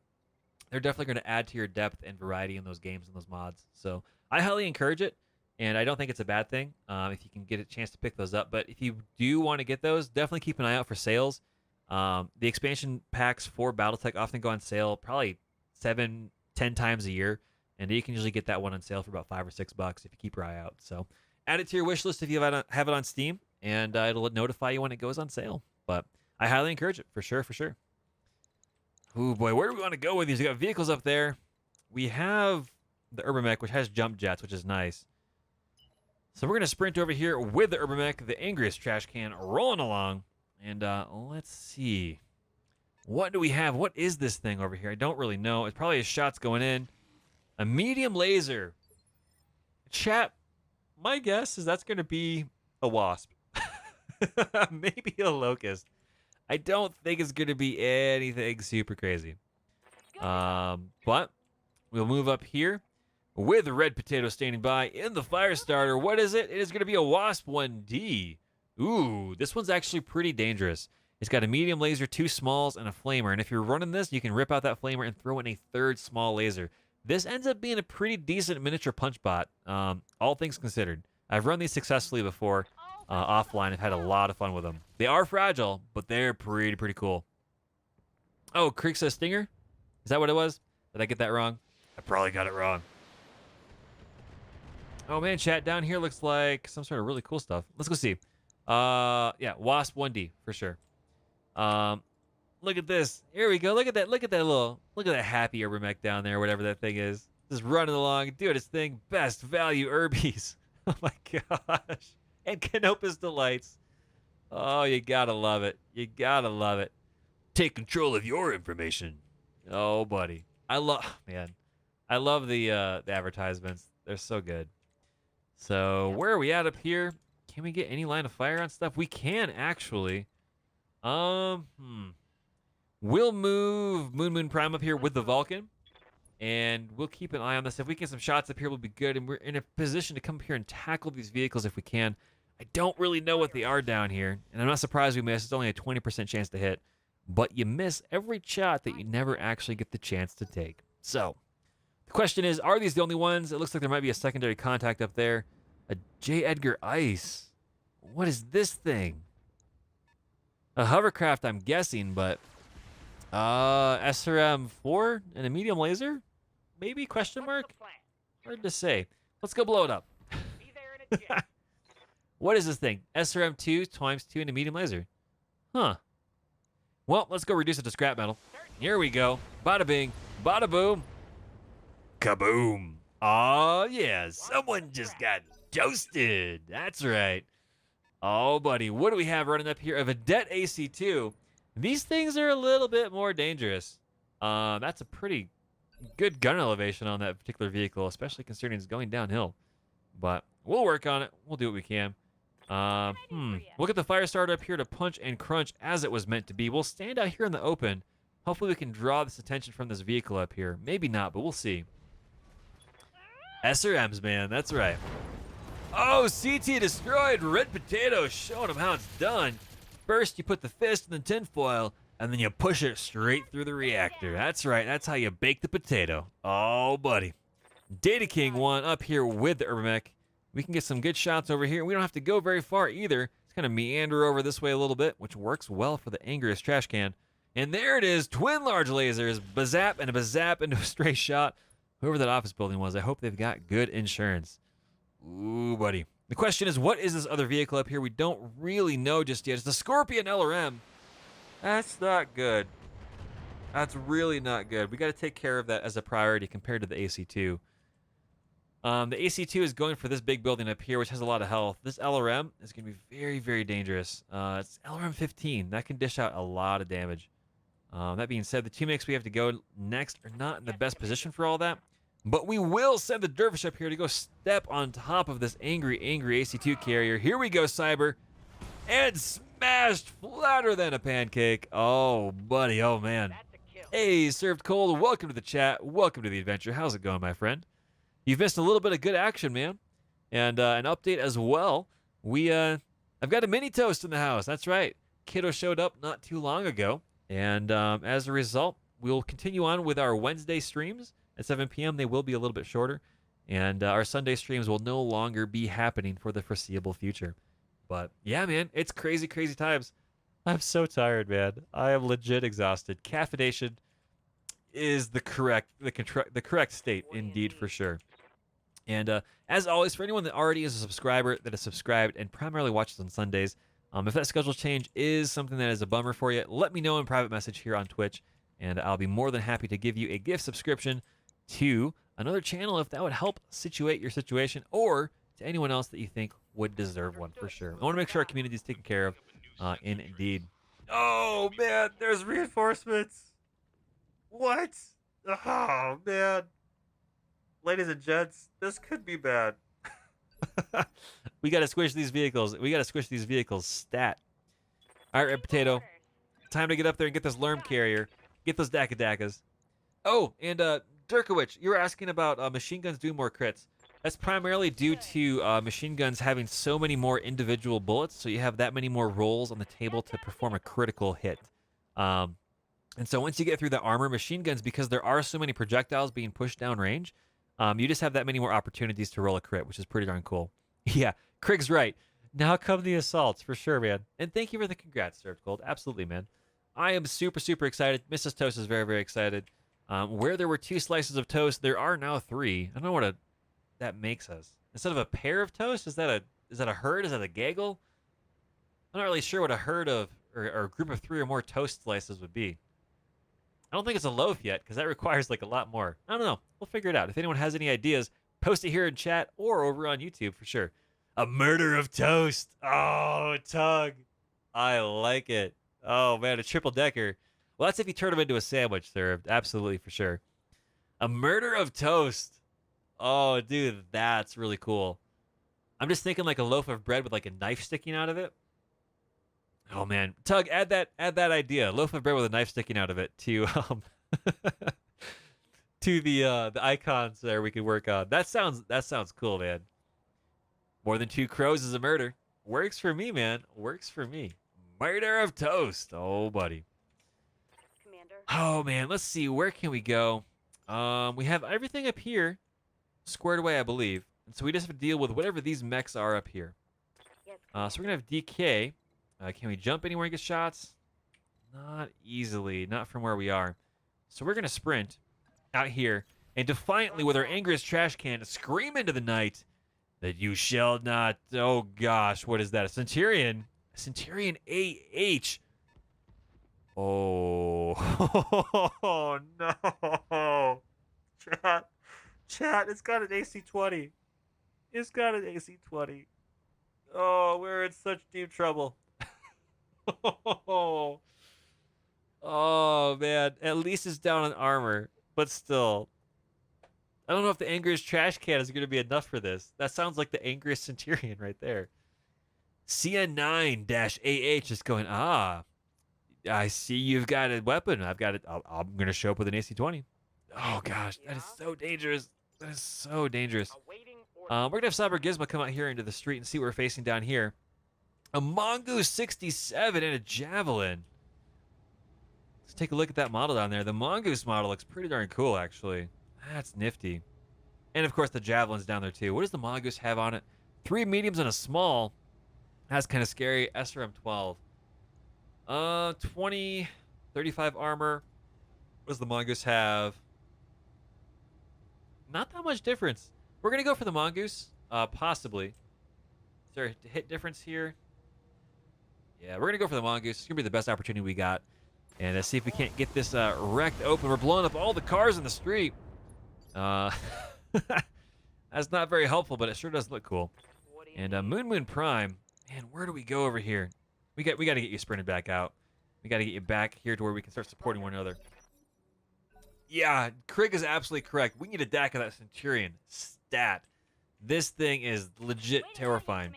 they're definitely going to add to your depth and variety in those games and those mods. So I highly encourage it, and I don't think it's a bad thing if you can get a chance to pick those up. But if you do want to get those, definitely keep an eye out for sales. The expansion packs for BattleTech often go on sale probably 7-10 times a year, and you can usually get that one on sale for about $5 or $6 if you keep your eye out. So add it to your wish list if you have it on Steam, and it'll notify you when it goes on sale. But I highly encourage it, for sure, for sure. Ooh, boy, where do we want to go with these? We got vehicles up there. We have the Urban Mech, which has jump jets, which is nice. So we're going to sprint over here with the Urban Mech, the angriest trash can, rolling along. And let's see. What do we have? What is this thing over here? I don't really know. It's probably a shots going in. A medium laser. Chat, my guess is that's going to be a wasp. Maybe a locust. I don't think it's going to be anything super crazy. But we'll move up here with Red Potato standing by in the fire starter. What is it? It is going to be a Wasp 1D. Ooh, this one's actually pretty dangerous. It's got a medium laser, 2 smalls, and a flamer. And if you're running this, you can rip out that flamer and throw in a 3rd small laser. This ends up being a pretty decent miniature punch bot, all things considered. I've run these successfully before offline. I've had a lot of fun with them. They are fragile, but they're pretty cool. Oh, Creek says Stinger? Is that what it was? Did I get that wrong? I probably got it wrong. Oh, man, chat, down here looks like some sort of really cool stuff. Let's go see. Yeah, Wasp 1D, for sure. Look at this. Here we go. Look at that happy Urban Mech down there, whatever that thing is. Just running along. Dude, this thing, best value Urbies. Oh my gosh. And Canopus Delights. Oh, you gotta love it. You gotta love it. Take control of your information. Oh, buddy. I love, man. I love the advertisements. They're so good. So where are we at up here? Can we get any line of fire on stuff? We can actually. We'll move Moon Prime up here with the Vulcan, and we'll keep an eye on this. If we get some shots up here, we'll be good, and we're in a position to come up here and tackle these vehicles if we can. I don't really know what they are down here, and I'm not surprised we miss. It's only a 20% chance to hit, but you miss every shot that you never actually get the chance to take. So the question is, are these the only ones? It looks like there might be a secondary contact up there. A J. Edgar Ice. What is this thing? A hovercraft, I'm guessing, but SRM-4 and a medium laser? Maybe? Question mark? Hard to say. Let's go blow it up. Be there in a jiff. What is this thing? SRM-2 times 2 and a medium laser. Huh. Well, let's go reduce it to scrap metal. Here we go. Bada bing, bada boom. Kaboom! Oh, yeah. Someone just got toasted. That's right. Oh, buddy. What do we have running up here? A Vedette AC2. These things are a little bit more dangerous. That's a pretty good gun elevation on that particular vehicle, especially considering it's going downhill. But we'll work on it. We'll do what we can. We'll get the fire starter up here to punch and crunch as it was meant to be. We'll stand out here in the open. Hopefully we can draw this attention from this vehicle up here. Maybe not, but we'll see. SRMs, man. That's right. Oh, CT destroyed. Red Potato showing him how it's done. First, you put the fist in the tinfoil, and then you push it straight through the reactor. That's right. That's how you bake the potato. Oh, buddy. Data King won up here with the Urban. We can get some good shots over here. We don't have to go very far either. Just kind of meander over this way a little bit, which works well for the angriest trash can. And there it is. Twin large lasers. Bazap and a bazap into a stray shot. Whoever that office building was, I hope they've got good insurance. Ooh, buddy. The question is, what is this other vehicle up here? We don't really know just yet. It's the Scorpion LRM. That's not good. That's really not good. We got to take care of that as a priority compared to the AC2. The AC2 is going for this big building up here, which has a lot of health. This LRM is going to be very, very dangerous. It's LRM 15. That can dish out a lot of damage. That being said, the teammates we have to go next are not in the best position for all that. But we will send the Dervish up here to go step on top of this angry AC2 carrier. Here we go, Cyber. And smashed flatter than a pancake. Oh, buddy. Oh, man. That's a kill. Hey, Served Cold. Welcome to the chat. Welcome to the adventure. How's it going, my friend? You've missed a little bit of good action, man. And an update as well. I've got a mini toast in the house. That's right. Kiddo showed up not too long ago. And as a result, we'll continue on with our Wednesday streams. At 7 p.m., they will be a little bit shorter. And our Sunday streams will no longer be happening for the foreseeable future. But yeah, man, it's crazy, crazy times. I'm so tired, man. I am legit exhausted. Caffeination is the correct state, indeed, for sure. And as always, for anyone that already is a subscriber, that is subscribed and primarily watches on Sundays, if that schedule change is something that is a bummer for you, let me know in private message here on Twitch, and I'll be more than happy to give you a gift subscription to another channel if that would help situate your situation, or to anyone else that you think would deserve one for sure. I want to make sure our community is taken care of, indeed. Oh, man, there's reinforcements. What? Oh, man. Ladies and gents, this could be bad. We got to squish these vehicles. We got to squish these vehicles stat. All right, Red Potato. Time to get up there and get this Lerm carrier. Get those Dakadakas. Oh, and Durkowicz, you were asking about machine guns doing more crits. That's primarily due to machine guns having so many more individual bullets, so you have that many more rolls on the table to perform a critical hit. And so once you get through the armor, machine guns, because there are so many projectiles being pushed down range, you just have that many more opportunities to roll a crit, which is pretty darn cool. Yeah, Krieg's right. Now come the assaults, for sure, man. And thank you for the congrats, Served Cold. Absolutely, man. I am super, super excited. Mrs. Toast is very, very excited. Where there were 2 slices of toast, there are now 3. I don't know what that makes us. Instead of a pair of toast, is that a herd? Is that a gaggle? I'm not really sure what a herd of or a group of 3 or more toast slices would be. I don't think it's a loaf yet, because that requires like a lot more. I don't know. We'll figure it out. If anyone has any ideas, post it here in chat or over on YouTube for sure. A murder of toast. Oh, Tug. I like it. Oh, man, a triple decker. Well, that's if you turn them into a sandwich served. Absolutely, for sure. A murder of toast. Oh, dude, that's really cool. I'm just thinking like a loaf of bread with like a knife sticking out of it. Oh man, Tug, add that idea. Loaf of bread with a knife sticking out of it to to the icons there we could work on. That sounds cool, man. More than two crows is a murder. Works for me, man. Works for me. Murder of toast. Oh, buddy. Commander. Oh man, let's see. Where can we go? We have everything up here squared away, I believe. And so we just have to deal with whatever these mechs are up here. Yes. So we're gonna have DK. Can we jump anywhere and get shots? Not easily. Not from where we are. So we're gonna sprint out here and defiantly, with our angriest trash can, scream into the night that you shall not. Oh gosh, what is that? A Centurion? A Centurion AH. Oh, oh no. Chat, it's got an AC-20. It's got an AC-20. Oh, we're in such deep trouble. Oh, man. At least it's down on armor, but still. I don't know if the angriest trash can is going to be enough for this. That sounds like the angriest Centurion right there. CN9-AH is going, I see you've got a weapon. I've got it. I'm going to show up with an AC-20. Oh, gosh. That is so dangerous. That is so dangerous. We're going to have Cyber Gizmo come out here into the street and see what we're facing down here. A Mongoose 67 and a Javelin. Let's take a look at that model down there. The Mongoose model looks pretty darn cool, actually. That's nifty. And, of course, the Javelin's down there, too. What does the Mongoose have on it? 3 mediums and a small. That's kind of scary. SRM 12. 20, 35 armor. What does the Mongoose have? Not that much difference. We're going to go for the Mongoose, possibly. Is there a hit difference here? Yeah, we're going to go for the Mongoose. It's going to be the best opportunity we got. And let's see if we can't get this wrecked open. We're blowing up all the cars in the street. That's not very helpful, but it sure does look cool. And Moon Prime. Man, where do we go over here? We got to get you sprinted back out. We got to get you back here to where we can start supporting one another. Yeah, Krieg is absolutely correct. We need a DAC of that Centurion. Stat. This thing is legit terrifying.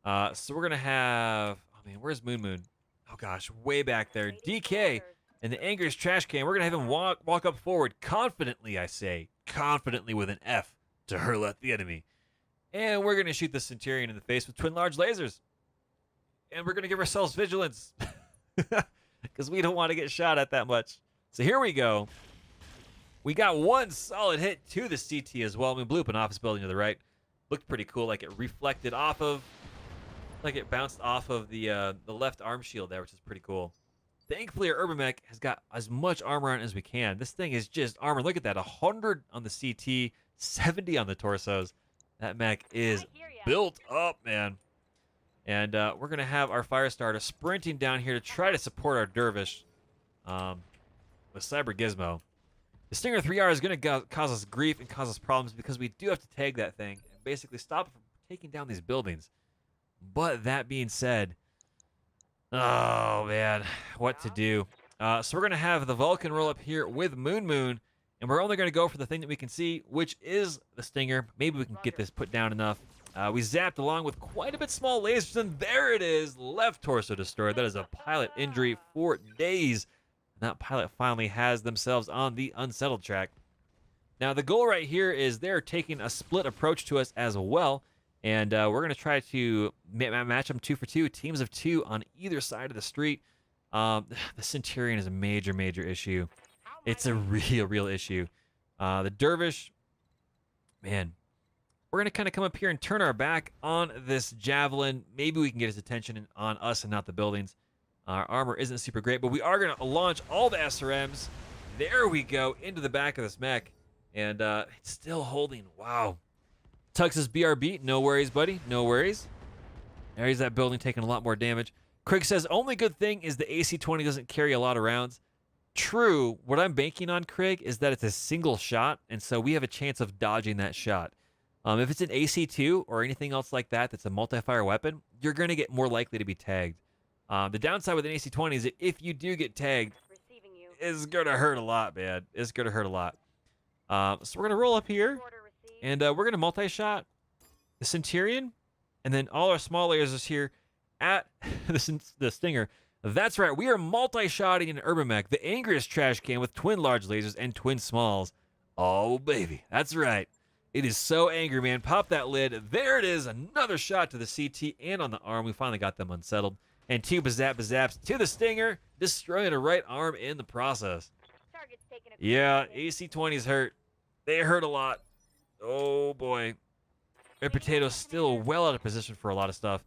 So we're going to have... Oh, man, where's Moon? Oh, gosh, way back there. DK and the Angriest Trash Can. We're going to have him walk up forward confidently, I say. Confidently with an F to hurl at the enemy. And we're going to shoot the Centurion in the face with twin large lasers. And we're going to give ourselves vigilance. Because we don't want to get shot at that much. So here we go. We got one solid hit to the CT as well. We blew up an office building to the right. Looked pretty cool, like it reflected off of, like it bounced off of the left arm shield there, which is pretty cool. Thankfully, our Urban Mech has got as much armor on it as we can. This thing is just armor. Look at that, 100 on the CT, 70 on the torsos. That mech is built up, man. And we're going to have our Firestarter sprinting down here to try to support our Dervish with Cyber Gizmo. The Stinger 3R is going to cause us grief and cause us problems because we do have to tag that thing and basically stop it from taking down these buildings. But that being said, oh, man, what to do? So we're going to have the Vulcan roll up here with Moon, and we're only going to go for the thing that we can see, which is the Stinger. Maybe we can get this put down enough. We zapped along with quite a bit small lasers, and there it is, left torso destroyed. That is a pilot injury for days. That pilot finally has themselves on the unsettled track. Now, the goal right here is they're taking a split approach to us as well, and we're going to try to match them 2 for 2, teams of 2 on either side of the street. The Centurion is a major, major issue. It's a real issue. The Dervish, man, we're going to kind of come up here and turn our back on this Javelin. Maybe we can get his attention on us and not the buildings. Our armor isn't super great, but we are going to launch all the SRMs. There we go, into the back of this mech. And it's still holding. Wow. Tux says BRB. No worries, buddy. No worries. There's that building taking a lot more damage. Craig says, only good thing is the AC-20 doesn't carry a lot of rounds. True. What I'm banking on, Craig, is that it's a single shot, and so we have a chance of dodging that shot. If it's an AC-2 or anything else like that that's a multi-fire weapon, you're going to get more likely to be tagged. The downside with an AC-20 is that if you do get tagged, Receiving you. it's going to hurt a lot, man. It's going to hurt a lot. So we're going to roll up here, Order received. and we're going to multi-shot the Centurion, and then all our small lasers here at the Stinger. That's right, we are multi-shotting an Urban Mech, the angriest trash can with twin large lasers and twin smalls. Oh, baby, that's right. It is so angry, man. Pop that lid. There it is, another shot to the CT and on the arm. We finally got them unsettled. And two bazaps to the Stinger, destroying a right arm in the process. Target's taking a Yeah, quick hit. AC-20s hurt. They hurt a lot. Oh, boy. Red Potato's still well out of position for a lot of stuff.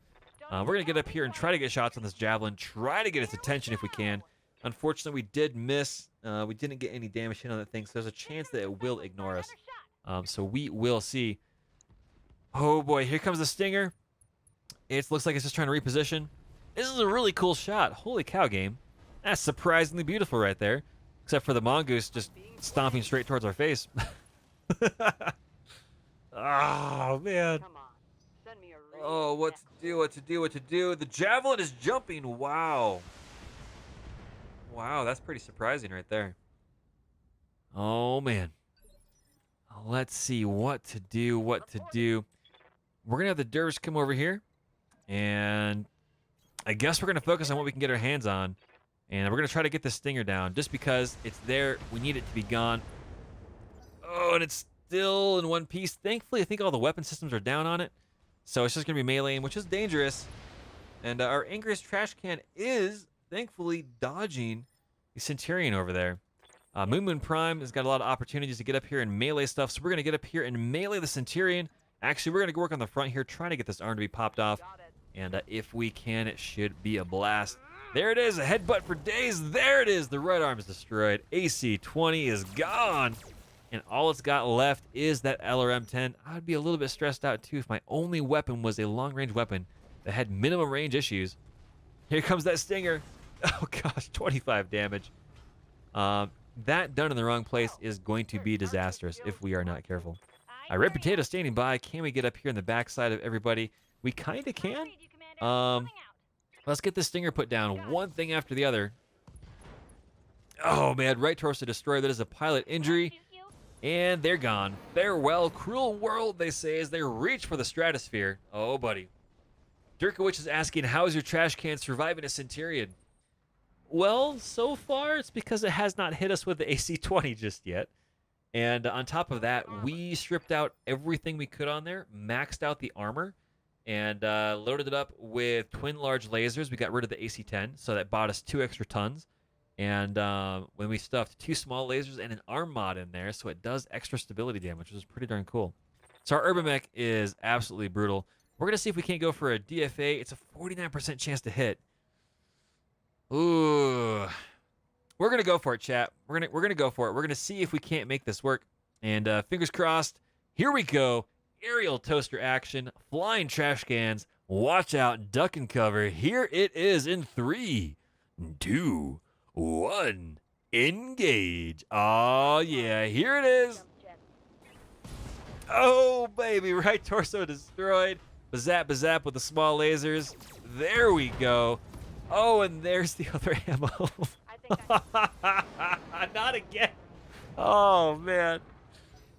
We're going to get up here and try to get shots on this Javelin. Try to get its attention if we can. Unfortunately, we did miss. We didn't get any damage hit on that thing, so there's a chance that it will ignore us. So we will see. Oh, boy. Here comes the Stinger. It looks like it's just trying to reposition. This is a really cool shot. Holy cow, game. That's surprisingly beautiful right there. Except for the Mongoose just stomping straight towards our face. Oh, man. Come on. Send me a real Oh, what to do. The Javelin is jumping. Wow. Wow, that's pretty surprising right there. Oh, man. Let's see what to do. We're going to have the Dervish come over here. And I guess we're going to focus on what we can get our hands on. And we're going to try to get the Stinger down. Just because it's there, we need it to be gone. Oh, and it's still in one piece. Thankfully, I think all the weapon systems are down on it. So it's just going to be meleeing, which is dangerous. And our angriest trash can is, thankfully, dodging the Centurion over there. Moon Prime has got a lot of opportunities to get up here and melee stuff. So we're going to get up here and melee the Centurion. Actually, we're going to work on the front here, trying to get this arm to be popped off. Got it. And if we can, it should be a blast. There it is, a headbutt for days. There it is, the right arm is destroyed. AC-20 is gone. And all it's got left is that LRM-10. I would be a little bit stressed out too if my only weapon was a long-range weapon that had minimum range issues. Here comes that Stinger. Oh gosh, 25 damage. That done in the wrong place is going to be disastrous if we are not careful. Red Potato standing by. Can we get up here in the backside of everybody? We kind of can. Let's get this Stinger put down, one thing after the other. Oh, man, right torso destroyed. That is a pilot injury. And they're gone. Farewell, cruel world, they say, as they reach for the stratosphere. Oh, buddy. Dirkowicz is asking, how is your trash can surviving a Centurion? Well, so far, it's because it has not hit us with the AC-20 just yet. And on top of that, we stripped out everything we could on there, maxed out the armor, and loaded it up with twin large lasers. We got rid of the AC-10, so that bought us 2 extra tons. And when we stuffed 2 small lasers and an arm mod in there, so it does extra stability damage, which is pretty darn cool. So our Urban Mech is absolutely brutal. We're going to see if we can't go for a DFA. It's a 49% chance to hit. Ooh. We're going to go for it, chat. We're gonna go for it. We're going to see if we can't make this work. And fingers crossed. Here we go. Aerial toaster action. Flying trash cans. Watch out. Duck and cover. Here it is in 3, 2, 1. Engage. Oh, yeah. Here it is. Oh, baby. Right torso destroyed. Bazap with the small lasers. There we go. Oh, and there's the other ammo. Not again. Oh, man.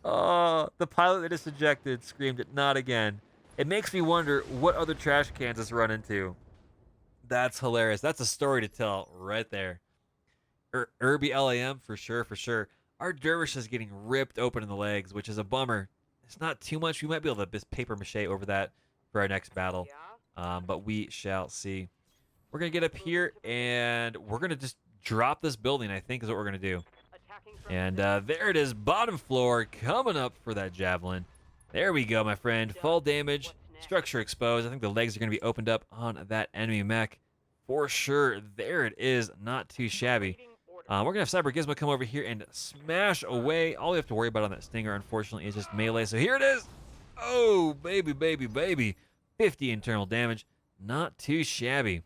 Oh, the pilot that is ejected screamed it, not again. It makes me wonder what other trash cans it's run into. That's hilarious. That's a story to tell right there. Irby LAM, for sure. Our Dervish is getting ripped open in the legs, which is a bummer. It's not too much. We might be able to just paper mache over that for our next battle. But we shall see. We're going to get up here, and we're going to just drop this building, I think, is what we're going to do. And there it is, bottom floor, coming up for that Javelin. There we go, my friend. Full damage, structure exposed. I think the legs are going to be opened up on that enemy mech for sure. There it is, not too shabby. We're going to have Cyber Gizmo come over here and smash away. All we have to worry about on that Stinger, unfortunately, is just melee. So here it is. Oh, baby. 50 internal damage. Not too shabby.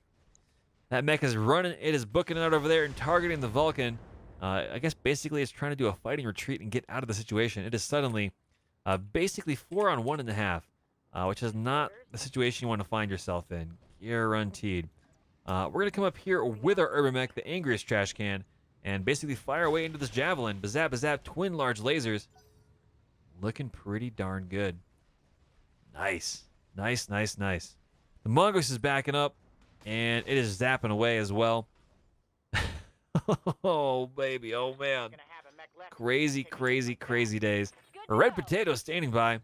That mech is running. It is booking it out over there and targeting the Vulcan. I guess basically it's trying to do a fighting retreat and get out of the situation. It is suddenly basically 4 on 1.5, which is not the situation you want to find yourself in. Guaranteed. We're going to come up here with our Urban Mech, the angriest trash can, and basically fire away into this javelin. Bazap, bazap, twin large lasers. Looking pretty darn good. Nice. Nice, nice, nice. The Mongoose is backing up, and it is zapping away as well. Oh, baby. Oh, man. Crazy, crazy, crazy days. Red Potato standing by.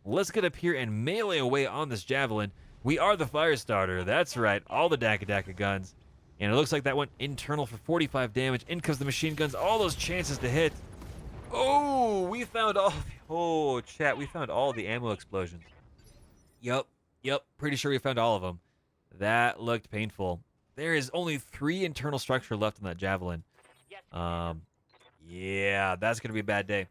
Let's get up here and melee away on this javelin. We are the fire starter. That's right. All the Daka Daka guns. And it looks like that went internal for 45 damage. In comes the machine guns. All those chances to hit. Oh, we found all. Oh, chat. We found all the ammo explosions. Yep. Pretty sure we found all of them. That looked painful. There is only 3 internal structure left on that javelin. Yeah, that's going to be a bad day.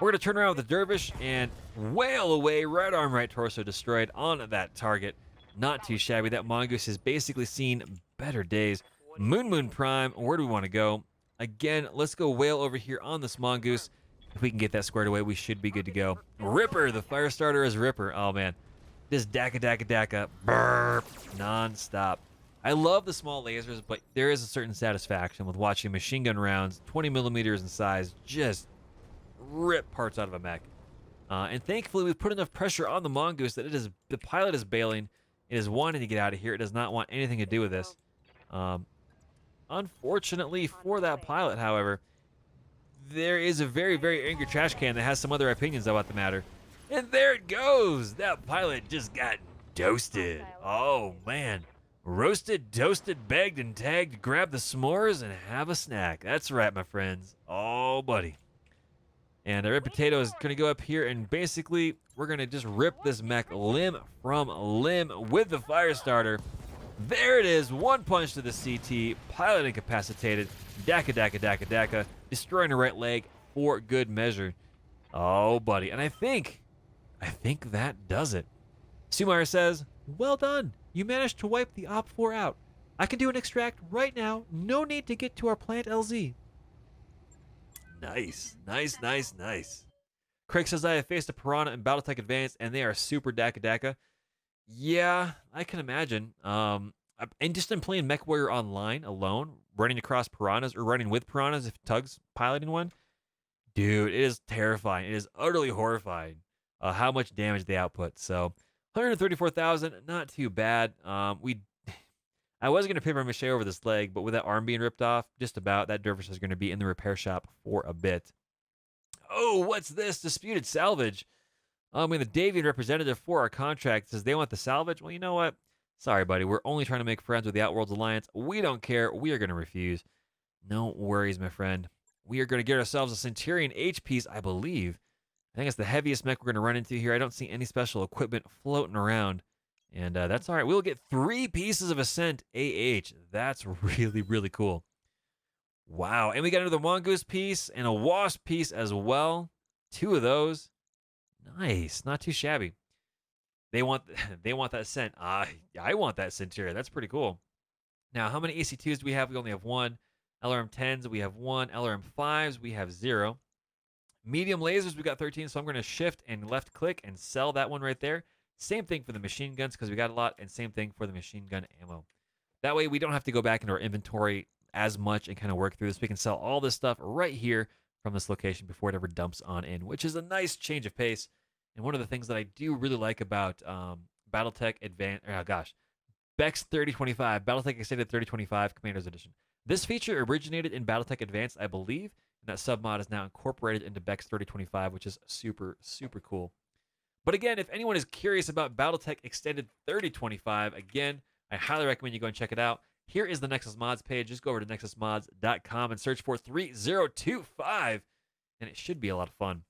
We're going to turn around with the Dervish and wail away. Right arm, right torso destroyed on that target. Not too shabby. That Mongoose has basically seen better days. Moon Prime, where do we want to go? Again, let's go wail over here on this Mongoose. If we can get that squared away, we should be good to go. Ripper, the fire starter is Ripper. Oh, man. This Daka Daka Daka, burp, non-stop. I love the small lasers, but there is a certain satisfaction with watching machine gun rounds, 20 millimeters in size, just rip parts out of a mech. And thankfully, we've put enough pressure on the Mongoose that the pilot is bailing. It is wanting to get out of here. It does not want anything to do with this. Unfortunately for that pilot, however, there is a very, very angry trash can that has some other opinions about the matter. And there it goes. That pilot just got toasted. Oh, man. Roasted, toasted, begged, and tagged. Grab the s'mores and have a snack. That's right, my friends. Oh, buddy. And the Red Potato is going to go up here, and basically, we're going to just rip this mech limb from limb with the fire starter. There it is. One punch to the CT. Pilot incapacitated. Daka, Daka, Daka, Daka. Destroying the right leg for good measure. Oh, buddy. And I think that does it. Sumire says, well done. You managed to wipe the Op-4 out. I can do an extract right now. No need to get to our plant LZ. Nice. Nice, nice, nice. Craig says, I have faced a Piranha in BattleTech Advanced, and they are super Daka Daka. Yeah, I can imagine. And just in playing MechWarrior Online alone, running across Piranhas or running with Piranhas if Tug's piloting one, dude, it is terrifying. It is utterly horrifying how much damage they output. So 134,000, not too bad. I was going to paper mache over this leg, but with that arm being ripped off, just about, that Dervish is going to be in the repair shop for a bit. Oh, what's this? Disputed salvage. The Davian representative for our contract says they want the salvage. Well, you know what? Sorry, buddy. We're only trying to make friends with the Outworlds Alliance. We don't care. We are going to refuse. No worries, my friend. We are going to get ourselves a Centurion H piece, I believe. I think it's the heaviest mech we're going to run into here. I don't see any special equipment floating around. And that's all right. We'll get 3 pieces of Ascent AH. That's really, really cool. Wow. And we got another Mongoose piece and a Wasp piece as well. 2 of those. Nice. Not too shabby. They want that Ascent. I want that Centurion. That's pretty cool. Now, how many AC2s do we have? We only have 1. LRM-10s, we have 1. LRM-5s, we have 0. Medium lasers, we got 13, so I'm going to shift and left click and sell that one right there. Same thing for the machine guns because we got a lot, and same thing for the machine gun ammo. That way we don't have to go back into our inventory as much and kind of work through this. We can sell all this stuff right here from this location before it ever dumps on in, which is a nice change of pace. And one of the things that I do really like about BattleTech BEX3025, BattleTech Extended 3025 Commander's Edition. This feature originated in BattleTech Advanced, I believe, and that submod is now incorporated into BEX3025, which is super, super cool. But again, if anyone is curious about BattleTech Extended 3025, again, I highly recommend you go and check it out. Here is the Nexus Mods page. Just go over to nexusmods.com and search for 3025, and it should be a lot of fun.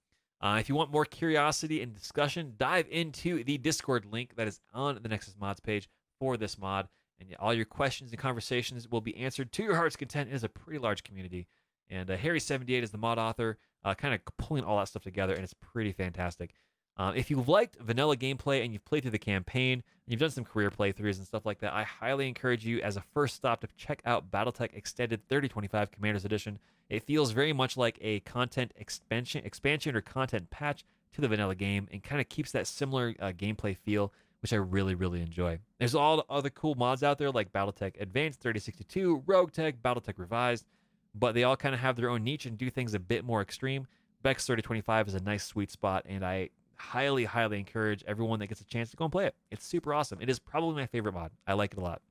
If you want more curiosity and discussion, dive into the Discord link that is on the Nexus Mods page for this mod, and all your questions and conversations will be answered to your heart's content. It is a pretty large community, and Harry78 is the mod author, kind of pulling all that stuff together, and it's pretty fantastic. If you've liked vanilla gameplay and you've played through the campaign, and you've done some career playthroughs and stuff like that, I highly encourage you as a first stop to check out BattleTech Extended 3025 Commander's Edition. It feels very much like a content expansion or content patch to the vanilla game and kind of keeps that similar gameplay feel which I really, really enjoy. There's all the other cool mods out there like BattleTech Advanced 3062, RogueTech, BattleTech Revised, but they all kind of have their own niche and do things a bit more extreme. BEX3025 is a nice sweet spot, and I highly, highly encourage everyone that gets a chance to go and play it. It's super awesome. It is probably my favorite mod. I like it a lot.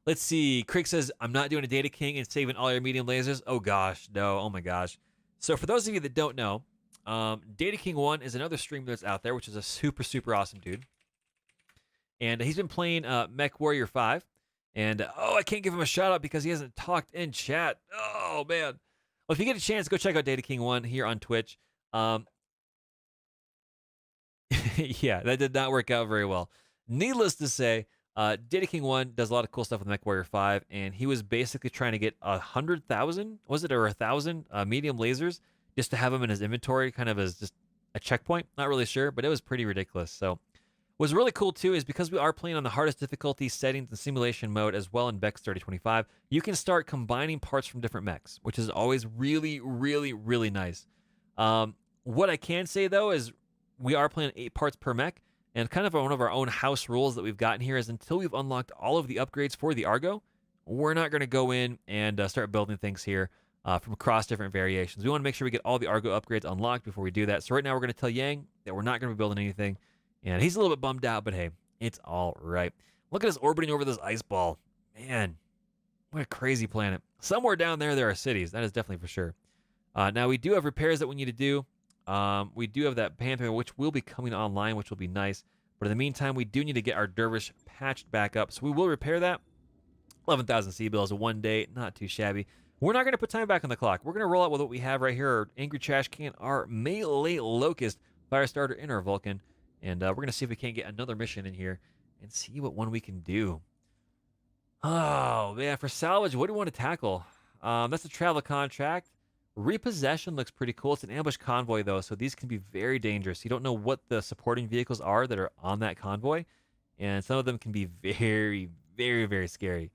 Let's see. Craig says, I'm not doing a Data King and saving all your medium lasers. Oh, gosh. No. Oh, my gosh. So for those of you that don't know, Data King 1 is another streamer that's out there, which is a super, super awesome dude. And he's been playing Mech Warrior 5. And, I can't give him a shout out because he hasn't talked in chat. Oh, man. Well, if you get a chance, go check out Data King 1 here on Twitch. Yeah, that did not work out very well. Needless to say, Data King 1 does a lot of cool stuff with Mech Warrior 5, and he was basically trying to get 100,000, was it, or 1,000 medium lasers just to have them in his inventory, kind of as just a checkpoint. Not really sure, but it was pretty ridiculous. So what's really cool, too, is because we are playing on the hardest difficulty settings and simulation mode as well in BEX3025, you can start combining parts from different mechs, which is always really, really, really nice. What I can say, though, is we are playing 8 parts per mech, and kind of one of our own house rules that we've gotten here is until we've unlocked all of the upgrades for the Argo, we're not going to go in and start building things here from across different variations. We want to make sure we get all the Argo upgrades unlocked before we do that. So right now we're going to tell Yang that we're not going to be building anything, and he's a little bit bummed out, but hey, it's all right. Look at us orbiting over this ice ball. Man, what a crazy planet. Somewhere down there are cities. That is definitely for sure. Now, we do have repairs that we need to do. We do have that Panther, which will be coming online, which will be nice. But in the meantime, we do need to get our Dervish patched back up. So we will repair that. 11,000 C-bills, one day, not too shabby. We're not going to put time back on the clock. We're going to roll out with what we have right here, our Angry Trash Can, our Melee Locust, Fire Starter, and our Vulcan. And we're going to see if we can't get another mission in here and see what one we can do. Oh, man, for salvage, what do we want to tackle? That's a travel contract. Repossession looks pretty cool. It's an ambush convoy, though, so these can be very dangerous. You don't know what the supporting vehicles are that are on that convoy, and some of them can be very, very, very scary.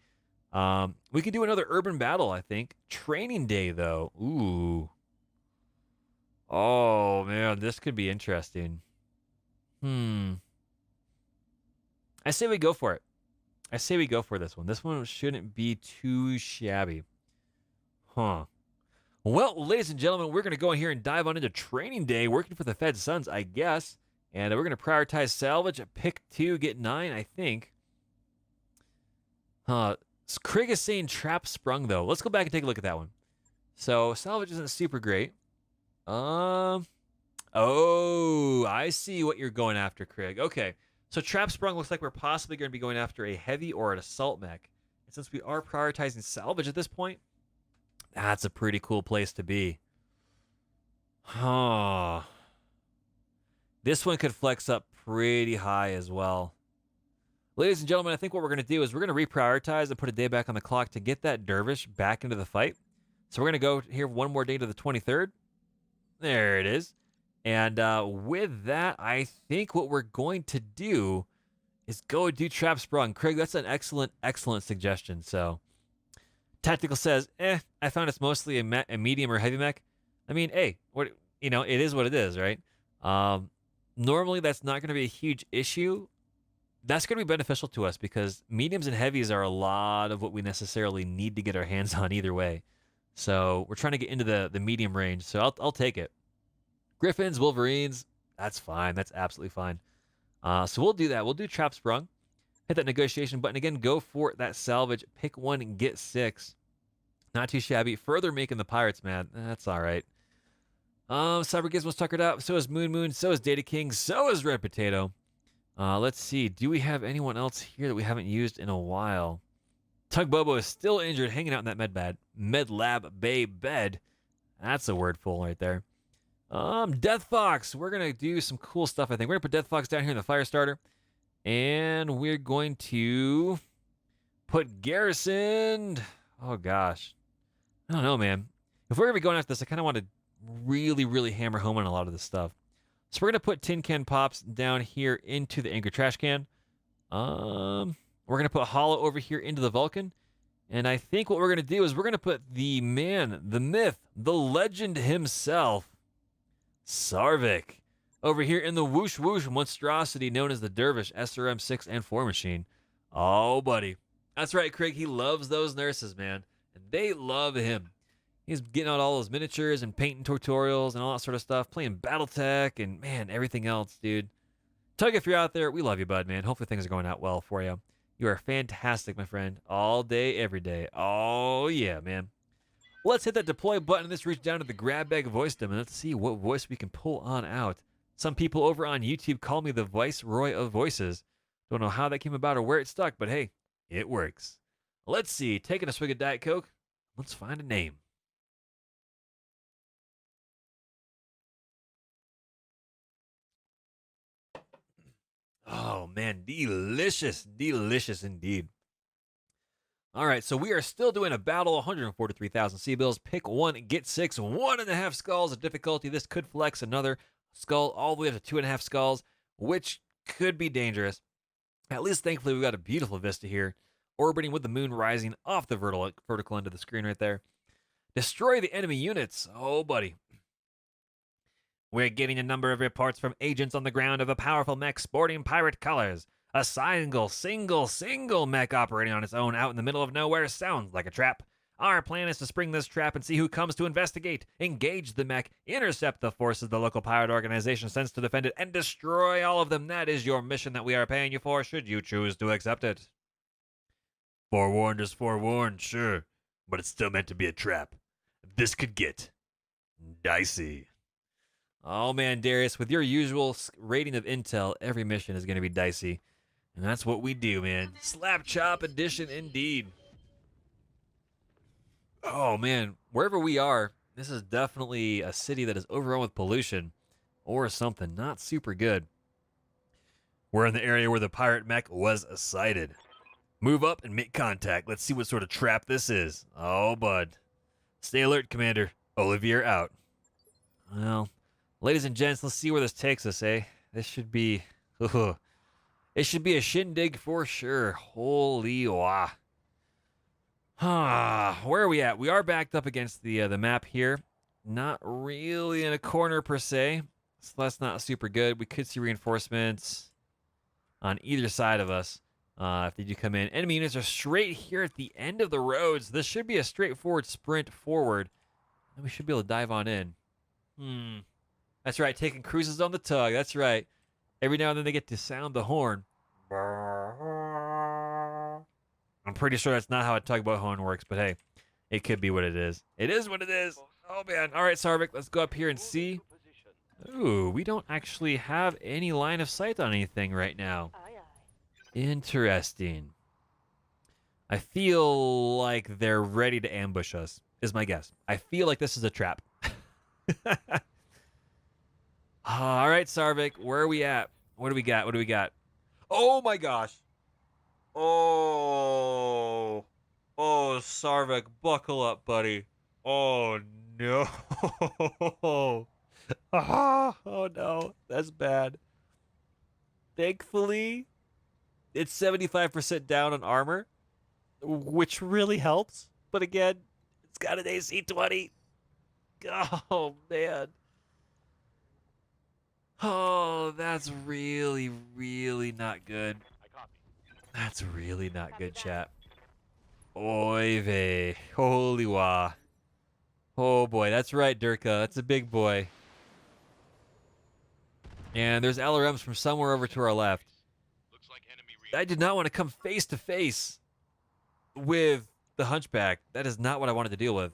We could do another urban battle, I think. Training day, though. Ooh. Oh, man, this could be interesting. I say we go for it. I say we go for this one. This one shouldn't be too shabby. Huh. Well, ladies and gentlemen, we're going to go in here and dive on into training day, working for the Fed Sons, I guess. And we're going to prioritize salvage, pick 2, get 9, I think. Krieg is saying trap sprung, though. Let's go back and take a look at that one. So, salvage isn't super great. Oh, I see what you're going after, Krieg. Okay, so trap sprung looks like we're possibly going to be going after a heavy or an assault mech. And since we are prioritizing salvage at this point, that's a pretty cool place to be. Huh. This one could flex up pretty high as well. Ladies and gentlemen, I think what we're going to do is we're going to reprioritize and put a day back on the clock to get that Dervish back into the fight. So we're going to go here one more day to the 23rd. There it is. And with that, I think what we're going to do is go do Trap Sprung. Craig, that's an excellent, excellent suggestion. So Tactical says, I found it's mostly a medium or heavy mech. I mean, hey, it is what it is, right? Normally, that's not going to be a huge issue. That's going to be beneficial to us because mediums and heavies are a lot of what we necessarily need to get our hands on either way. So we're trying to get into the medium range, so I'll take it. Griffins, Wolverines, that's fine. That's absolutely fine. So we'll do that. We'll do Trap Sprung. Hit that negotiation button again. Go for that salvage. Pick 1 and get 6. Not too shabby. Further making the pirates mad. That's all right. Cyber Gizmo's tuckered out. So is Moon. So is Data King. So is Red Potato. Let's see. Do we have anyone else here that we haven't used in a while? Tug Bobo is still injured, hanging out in that med lab bay bed. That's a wordful right there. Death Fox. We're gonna do some cool stuff. I think we're gonna put Death Fox down here in the fire starter. And we're going to put Garrison. Oh, gosh. I don't know, man. If we're going to be going after this, I kind of want to really, really hammer home on a lot of this stuff. So we're going to put Tin Can Pops down here into the Angry Trash Can. We're going to put Hollow over here into the Vulcan. And I think what we're going to do is we're going to put the man, the myth, the legend himself, Sarvik. Over here in the whoosh whoosh monstrosity known as the Dervish SRM6 and 4 machine. Oh, buddy. That's right, Craig. He loves those nurses, man. And they love him. He's getting out all those miniatures and painting tutorials and all that sort of stuff, playing BattleTech and, man, everything else, dude. Tug, if you're out there, we love you, bud, man. Hopefully things are going out well for you. You are fantastic, my friend. All day, every day. Oh, yeah, man. Let's hit that deploy button. Let's reach down to the grab bag voice them and let's see what voice we can pull on out. Some people over on YouTube call me the Viceroy of Voices. Don't know how that came about or where it stuck, but hey, it works. Let's see. Taking a swig of Diet Coke. Let's find a name. Oh, man. Delicious. Delicious indeed. All right, so we are still doing a battle, 143,000 C-bills. Pick one, get 6, 1.5 skulls of difficulty. This could flex another skull all the way up to 2.5 skulls, which could be dangerous. At least, thankfully, we've got a beautiful vista here, orbiting with the moon rising off the vertical end of the screen right there. Destroy the enemy units. Oh, buddy. We're getting a number of reports from agents on the ground of a powerful mech sporting pirate colors. A single mech operating on its own out in the middle of nowhere sounds like a trap. Our plan is to spring this trap and see who comes to investigate, engage the mech, intercept the forces the local pirate organization sends to defend it, and destroy all of them. That is your mission that we are paying you for, should you choose to accept it. Forewarned is forewarned, sure, but it's still meant to be a trap. This could get dicey. Oh man, Darius, with your usual rating of intel, every mission is going to be dicey. And that's what we do, man. Slap chop edition indeed. Oh man, wherever we are, this is definitely a city that is overrun with pollution or something not super good. We're in the area where the pirate mech was sighted. Move up and make contact. Let's see what sort of trap this is. Oh, bud. Stay alert, Commander. Olivier out. Well, ladies and gents, let's see where this takes us, eh? This should be... It should be a shindig for sure. Holy wah. Where are we at? We are backed up against the map here. Not really in a corner per se. So that's not super good. We could see reinforcements on either side of us if they do come in. Enemy units are straight here at the end of the roads. This should be a straightforward sprint forward. And we should be able to dive on in. That's right, taking cruises on the tug. That's right. Every now and then they get to sound the horn. I'm pretty sure that's not how a tugboat horn works, but hey, it could be what it is. It is what it is. Oh, man. All right, Sarvik, let's go up here and see. Ooh, we don't actually have any line of sight on anything right now. Interesting. I feel like they're ready to ambush us, is my guess. I feel like this is a trap. All right, Sarvik, where are we at? What do we got? What do we got? Oh, my gosh. Oh, Sarvik, buckle up, buddy. Oh, no. Oh, no. That's bad. Thankfully, it's 75% down on armor, which really helps. But again, it's got an AC-20. Oh, man. Oh, that's really, really not good. That's really not good, chat. Oy vey. Holy wah. Oh boy, that's right, Durka. That's a big boy. And there's LRMs from somewhere over to our left. I did not want to come face to face with the Hunchback. That is not what I wanted to deal with.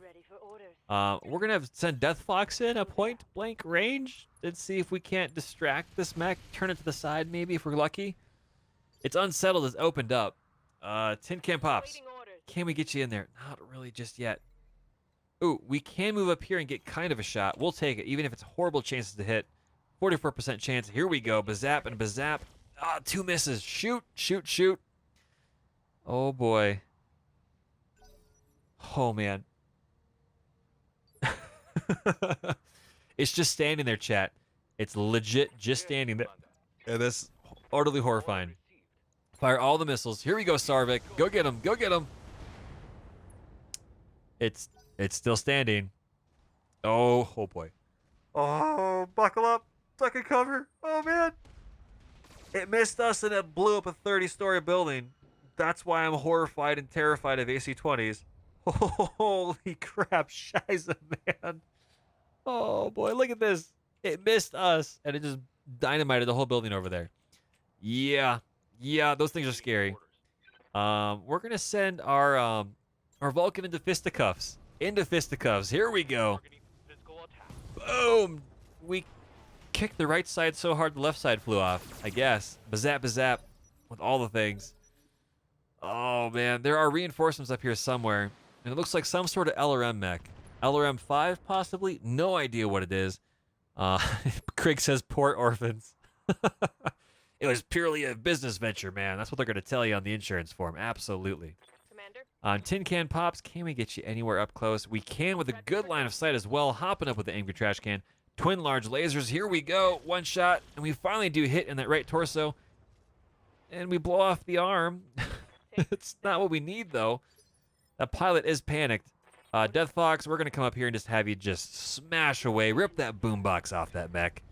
We're going to have to send Death Fox in at point blank range and see if we can't distract this mech. Turn it to the side maybe if we're lucky. It's unsettled. It's opened up. Tin can pops. Can we get you in there? Not really just yet. Ooh, we can move up here and get kind of a shot. We'll take it, even if it's horrible chances to hit. 44% chance. Here we go. Bazap and bazap. Ah, 2 misses. Shoot, shoot, shoot. Oh, boy. Oh, man. It's just standing there, chat. It's legit just standing there. And that's utterly horrifying. Fire all the missiles. Here we go, Sarvik. Go get him. Go get him. It's still standing. Oh boy. Oh, buckle up. stuck in cover. Oh, man. It missed us and it blew up a 30-story building. That's why I'm horrified and terrified of AC-20s. Holy crap, Shiza, man. Oh, boy, look at this. It missed us, and it just dynamited the whole building over there. Yeah, those things are scary. We're going to send our Vulcan into fisticuffs. Here we go. Boom. We kicked the right side so hard the left side flew off, I guess. Bazap, bazap with all the things. Oh, man. There are reinforcements up here somewhere. And it looks like some sort of LRM mech. LRM 5, possibly? No idea what it is. Craig says, poor orphans. It was purely a business venture, man. That's what they're going to tell you on the insurance form. Absolutely. Commander? Tin can pops, can we get you anywhere up close? We can with a good line of sight as well. Hopping up with the angry trash can. Twin large lasers. Here we go. One shot. And we finally do hit in that right torso. And we blow off the arm. It's not what we need, though. That pilot is panicked. Death Fox, we're going to come up here and just have you just smash away. Rip that boombox off that mech.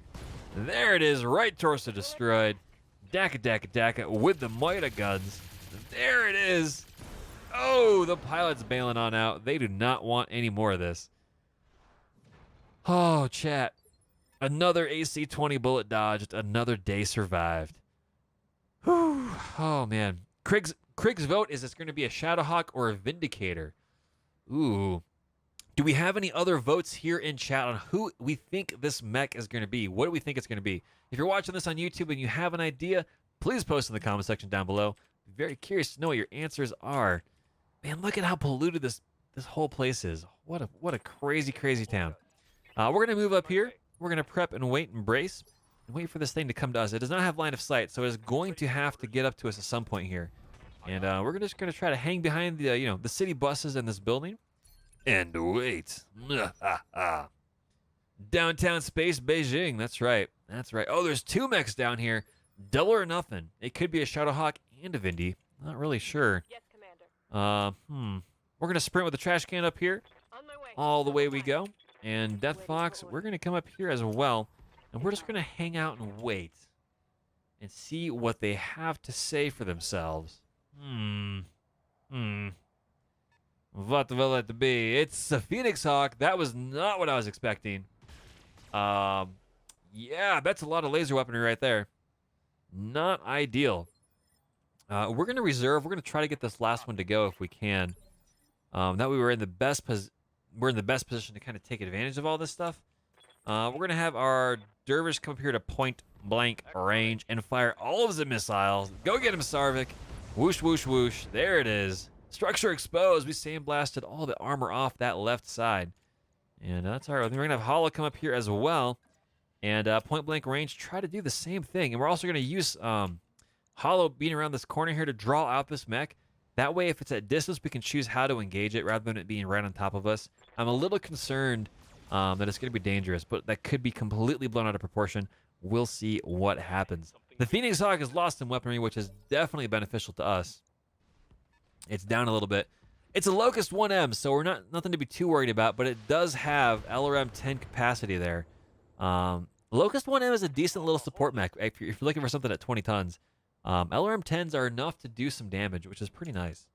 There it is. Right torso destroyed. Daka, daka, daka with the Moira guns. There it is. Oh, the pilot's bailing on out. They do not want any more of this. Oh, chat. Another AC-20 bullet dodged. Another day survived. Whew. Oh, man. Craig's vote is it's going to be a Shadowhawk or a Vindicator. Ooh. Do we have any other votes here in chat on who we think this mech is going to be? What do we think it's going to be? If you're watching this on YouTube and you have an idea, please post in the comment section down below. Very curious to know what your answers are. Man, look at how polluted this whole place is. What a crazy, crazy town. We're going to move up here. We're going to prep and wait and brace and wait for this thing to come to us. It does not have line of sight, so it's going to have to get up to us at some point here. And we're just going to try to hang behind the the city buses in this building. And wait. Downtown Space Beijing. That's right. Oh, there's two mechs down here. Double or nothing. It could be a Shadowhawk and a Vindy. Not really sure. Yes, Commander. We're going to sprint with the trash can up here. On my way. All the way we go. And Death Fox, we're going to come up here as well. And we're just going to hang out and wait. And see what they have to say for themselves. What will it be? It's a Phoenix Hawk. That was not what I was expecting. Yeah, that's a lot of laser weaponry right there. Not ideal. We're going to reserve. We're going to try to get this last one to go if we can. That way we're in the best position to kind of take advantage of all this stuff. We're going to have our dervish come up here to point blank range and fire all of the missiles. Go get him, Sarvik. Whoosh, whoosh, whoosh. There it is. Structure exposed. We sandblasted all the armor off that left side. And that's all right. We're going to have Hollow come up here as well. And point blank range, try to do the same thing. And we're also going to use Hollow being around this corner here to draw out this mech. That way, if it's at distance, we can choose how to engage it rather than it being right on top of us. I'm a little concerned that it's going to be dangerous, but that could be completely blown out of proportion. We'll see what happens. The Phoenix Hawk has lost some weaponry, which is definitely beneficial to us. It's down a little bit. It's a Locust 1M, so we're nothing to be too worried about, but it does have LRM 10 capacity there. Locust 1M is a decent little support mech if you're looking for something at 20 tons. LRM 10s are enough to do some damage, which is pretty nice.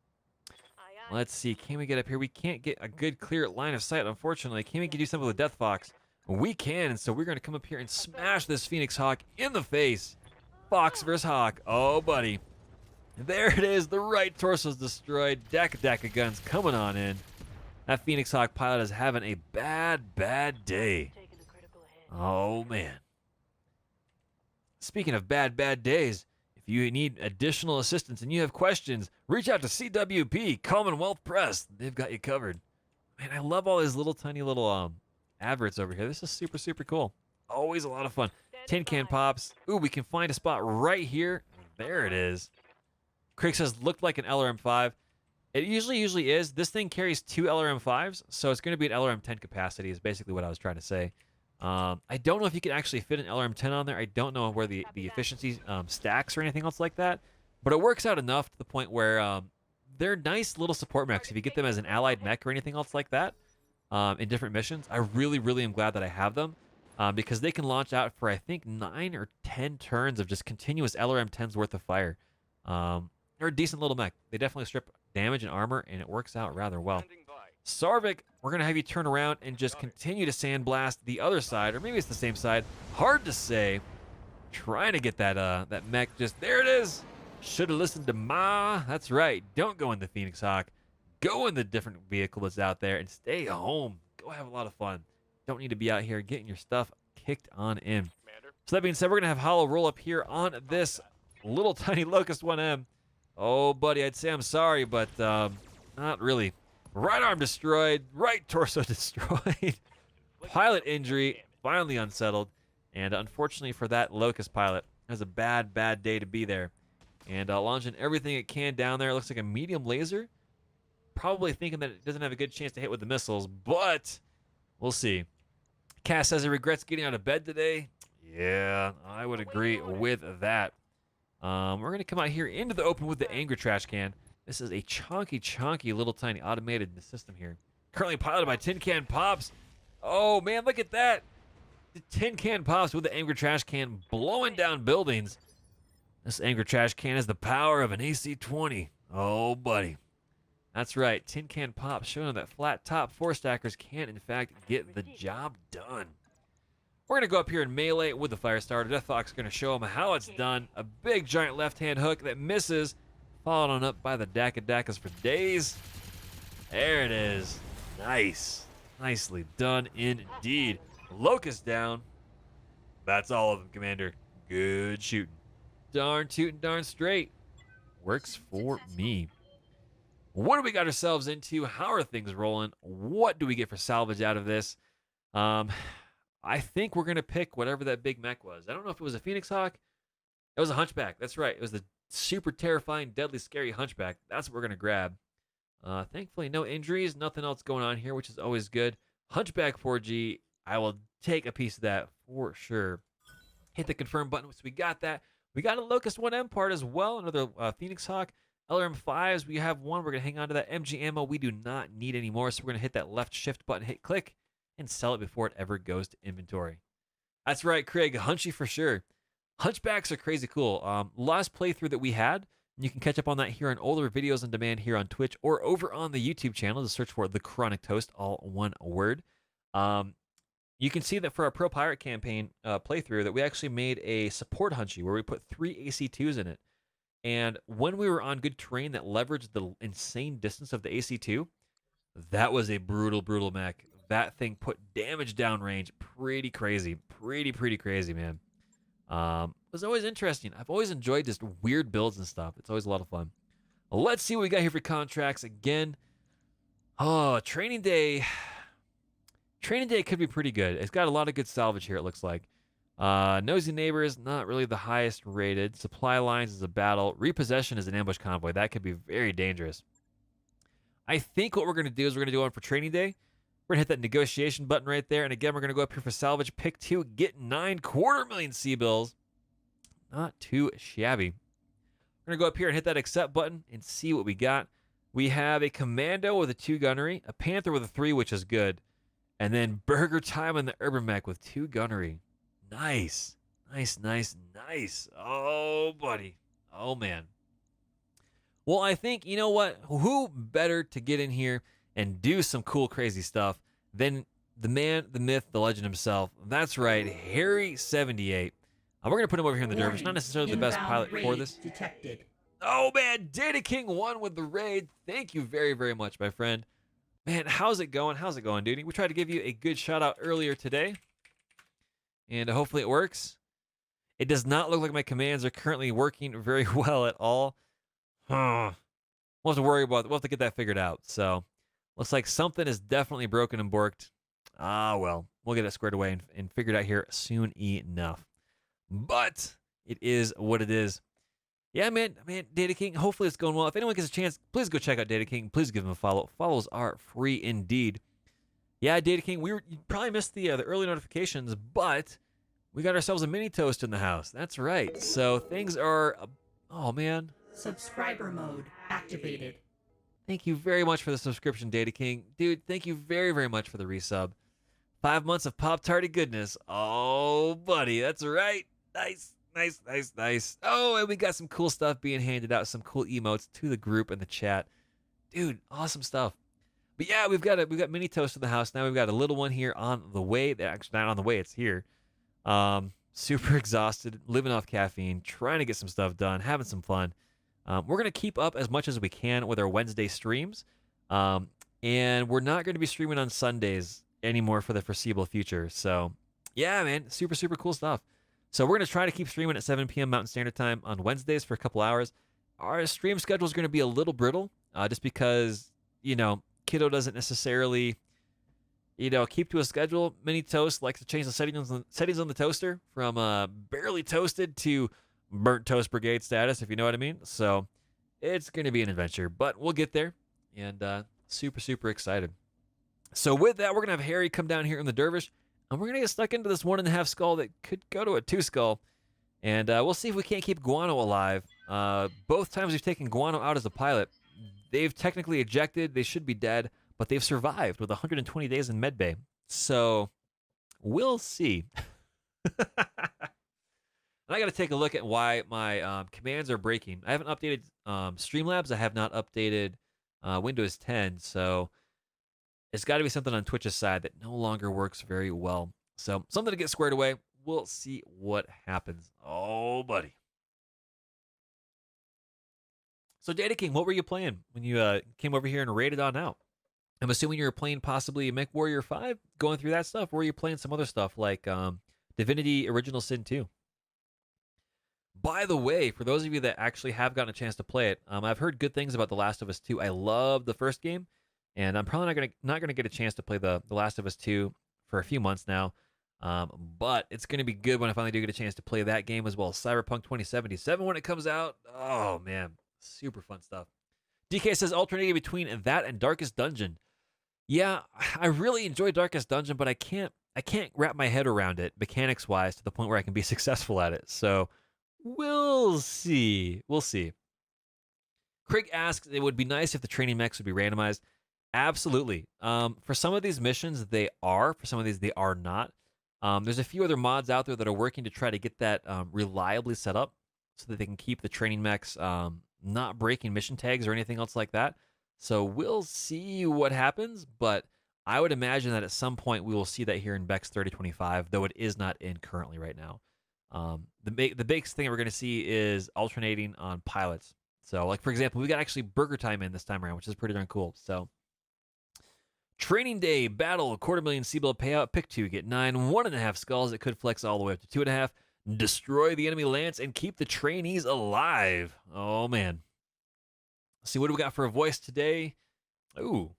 Let's see. Can we get up here? We can't get a good, clear line of sight, unfortunately. Can we do something with Death Fox? We can, and so we're going to come up here and smash this Phoenix Hawk in the face. Fox versus Hawk. Oh, buddy. There it is. The right torso's destroyed. Daka guns coming on in. That Phoenix Hawk pilot is having a bad, bad day. Oh, man. Speaking of bad, bad days, if you need additional assistance and you have questions, reach out to CWP, Commonwealth Press. They've got you covered. Man, I love all these little tiny little adverts over here. This is super, super cool. Always a lot of fun. Tin can pops. Ooh, we can find a spot right here. There it is. Craig says, looked like an LRM-5. It usually is. This thing carries 2 LRM-5s, so it's going to be an LRM-10 capacity is basically what I was trying to say. I don't know if you can actually fit an LRM-10 on there. I don't know where the efficiency stacks or anything else like that, but it works out enough to the point where they're nice little support mechs if you get them as an allied mech or anything else like that in different missions. I really, really am glad that I have them. because they can launch out for, I think, 9 or 10 turns of just continuous LRM-10's worth of fire. They're a decent little mech. They definitely strip damage and armor, and it works out rather well. Sarvik, we're going to have you turn around and just continue to sandblast the other side, or maybe it's the same side. Hard to say. Trying to get that mech just, there it is. Should have listened to Ma. That's right. Don't go in the Phoenix Hawk. Go in the different vehicle that's out there and stay home. Go have a lot of fun. Don't need to be out here getting your stuff kicked on in. So that being said, we're going to have Hollow roll up here on this little tiny Locust 1M. Oh, buddy, I'd say I'm sorry, but not really. Right arm destroyed. Right torso destroyed. Pilot injury. Finally unsettled. And unfortunately for that Locust pilot, it was a bad, bad day to be there. And launching everything it can down there. It looks like a medium laser. Probably thinking that it doesn't have a good chance to hit with the missiles, but we'll see. Cass says he regrets getting out of bed today. Yeah, I would agree with that. We're going to come out here into the open with the Anger Trash Can. This is a chunky little tiny automated system here. Currently piloted by Tin Can Pops. Oh, man, look at that. The Tin Can Pops with the Anger Trash Can blowing down buildings. This Anger Trash Can has the power of an AC-20. Oh, buddy. That's right. Tin Can Pops showing that flat top 4-stackers can, in fact, get the job done. We're going to go up here in melee with the fire starter. Death Fox is going to show him how it's done. A big, giant left-hand hook that misses. Followed on up by the Daka-Dakas for days. There it is. Nice. Nicely done indeed. Locust down. That's all of them, Commander. Good shooting. Darn tootin' darn straight. Works for me. What do we got ourselves into? How are things rolling? What do we get for salvage out of this? I think we're going to pick whatever that big mech was. I don't know if it was a Phoenix Hawk. It was a Hunchback. That's right. It was the super terrifying, deadly, scary Hunchback. That's what we're going to grab. Thankfully, no injuries. Nothing else going on here, which is always good. Hunchback 4G. I will take a piece of that for sure. Hit the confirm button. So we got that. We got a Locust 1M part as well. Another Phoenix Hawk. LRM5s, we have one. We're going to hang on to that MG ammo. We do not need any more, so we're going to hit that left shift button, hit click, and sell it before it ever goes to inventory. That's right, Craig. Hunchy for sure. Hunchbacks are crazy cool. Last playthrough that we had, and you can catch up on that here on older videos on demand here on Twitch or over on the YouTube channel. Just search for TheChronicToast, all one word. You can see that for our Pro Pirate campaign playthrough that we actually made a support Hunchy where we put 3 AC2s in it. And when we were on good terrain that leveraged the insane distance of the AC2, that was a brutal mech. That thing put damage downrange pretty crazy. Pretty crazy, man. It was always interesting. I've always enjoyed just weird builds and stuff. It's always a lot of fun. Let's see what we got here for contracts again. Oh, Training Day. Training Day could be pretty good. It's got a lot of good salvage here, it looks like. Nosy Neighbors, not really the highest rated. Supply Lines is a battle. Repossession is an ambush convoy. That could be very dangerous. I think what we're going to do is we're going to go on for Training Day. We're going to hit that negotiation button right there. And again, we're going to go up here for salvage. Pick 2. Get 9 250,000 C-bills. Not too shabby. We're going to go up here and hit that accept button and see what we got. We have a Commando with a 2 gunnery. A Panther with a 3, which is good. And then Burger Time in the Urban Mech with 2 gunnery. Nice. Oh, buddy. Oh, man. Well, I think, you know what? Who better to get in here and do some cool, crazy stuff than the man, the myth, the legend himself. That's right, Harry78. We're going to put him over here in the Dervish. Not necessarily the best pilot for this. Detected. Oh, man. Data King won with the raid. Thank you very much, my friend. Man, how's it going? How's it going, dude? We tried to give you a good shout-out earlier today. And hopefully it works. It does not look like my commands are currently working very well at all. We'll have to worry about it. We'll have to get that figured out. So, looks like something is definitely broken and borked. Well, we'll get it squared away and figured out here soon enough. But it is what it is. Yeah, man, Data King, hopefully it's going well. If anyone gets a chance, please go check out Data King. Please give him a follow. Follows are free indeed. Yeah, Data King, you probably missed the early notifications, but we got ourselves a mini toast in the house. That's right. So things are, oh man. Subscriber mode activated. Thank you very much for the subscription, Data King. Dude, thank you very much for the resub. 5 months of Pop-Tarty goodness. Oh, buddy, that's right. Nice, nice, nice, nice. Oh, and we got some cool stuff being handed out, some cool emotes to the group and the chat. Dude, awesome stuff. But yeah, we've got mini toast in the house now. We've got a little one here on the way. Actually, not on the way. It's here. Super exhausted, living off caffeine, trying to get some stuff done, having some fun. We're gonna keep up as much as we can with our Wednesday streams, and we're not going to be streaming on Sundays anymore for the foreseeable future. So yeah, man, super super cool stuff. So we're gonna try to keep streaming at 7 p.m. Mountain Standard Time on Wednesdays for a couple hours. Our stream schedule is going to be a little brittle, just because Kiddo doesn't necessarily, keep to a schedule. Mini Toast likes to change the settings on the toaster from barely toasted to burnt toast brigade status, if you know what I mean. So it's going to be an adventure, but we'll get there, and super, super excited. So with that, we're going to have Harry come down here in the Dervish, and we're going to get stuck into this 1.5 skull that could go to a 2 skull, and we'll see if we can't keep Guano alive. Both times we've taken Guano out as a pilot, they've technically ejected. They should be dead, but they've survived with 120 days in medbay. So we'll see. And I got to take a look at why my commands are breaking. I haven't updated Streamlabs. I have not updated Windows 10. So it's got to be something on Twitch's side that no longer works very well. So something to get squared away. We'll see what happens. Oh, buddy. So, Data King, what were you playing when you came over here and raided on out? I'm assuming you were playing possibly Mech Warrior 5, going through that stuff, or were you playing some other stuff like Divinity Original Sin 2? By the way, for those of you that actually have gotten a chance to play it, I've heard good things about The Last of Us 2. I love the first game, and I'm probably not gonna get a chance to play the Last of Us 2 for a few months now. But it's gonna be good when I finally do get a chance to play that game, as well as Cyberpunk 2077 when it comes out. Oh man. Super fun stuff. DK says alternating between that and Darkest Dungeon. Yeah, I really enjoy Darkest Dungeon, but I can't wrap my head around it mechanics wise to the point where I can be successful at it. So we'll see. We'll see. Craig asks, it would be nice if the training mechs would be randomized. Absolutely. For some of these missions, they are. For some of these, they are not. There's a few other mods out there that are working to try to get that reliably set up so that they can keep the training mechs not breaking mission tags or anything else like that. So we'll see what happens, but I would imagine that at some point we will see that here in BEX3025, though it is not in currently right now. The biggest thing that we're going to see is alternating on pilots. So, like, for example, we got actually Burger Time in this time around, which is pretty darn cool. So, Training Day, Battle, $250,000 C-Bill payout, pick 2, get 9, 1.5 skulls. It could flex all the way up to 2.5. Destroy the enemy lance and keep the trainees alive. Oh, man. Let's see, what do we got for a voice today? Ooh,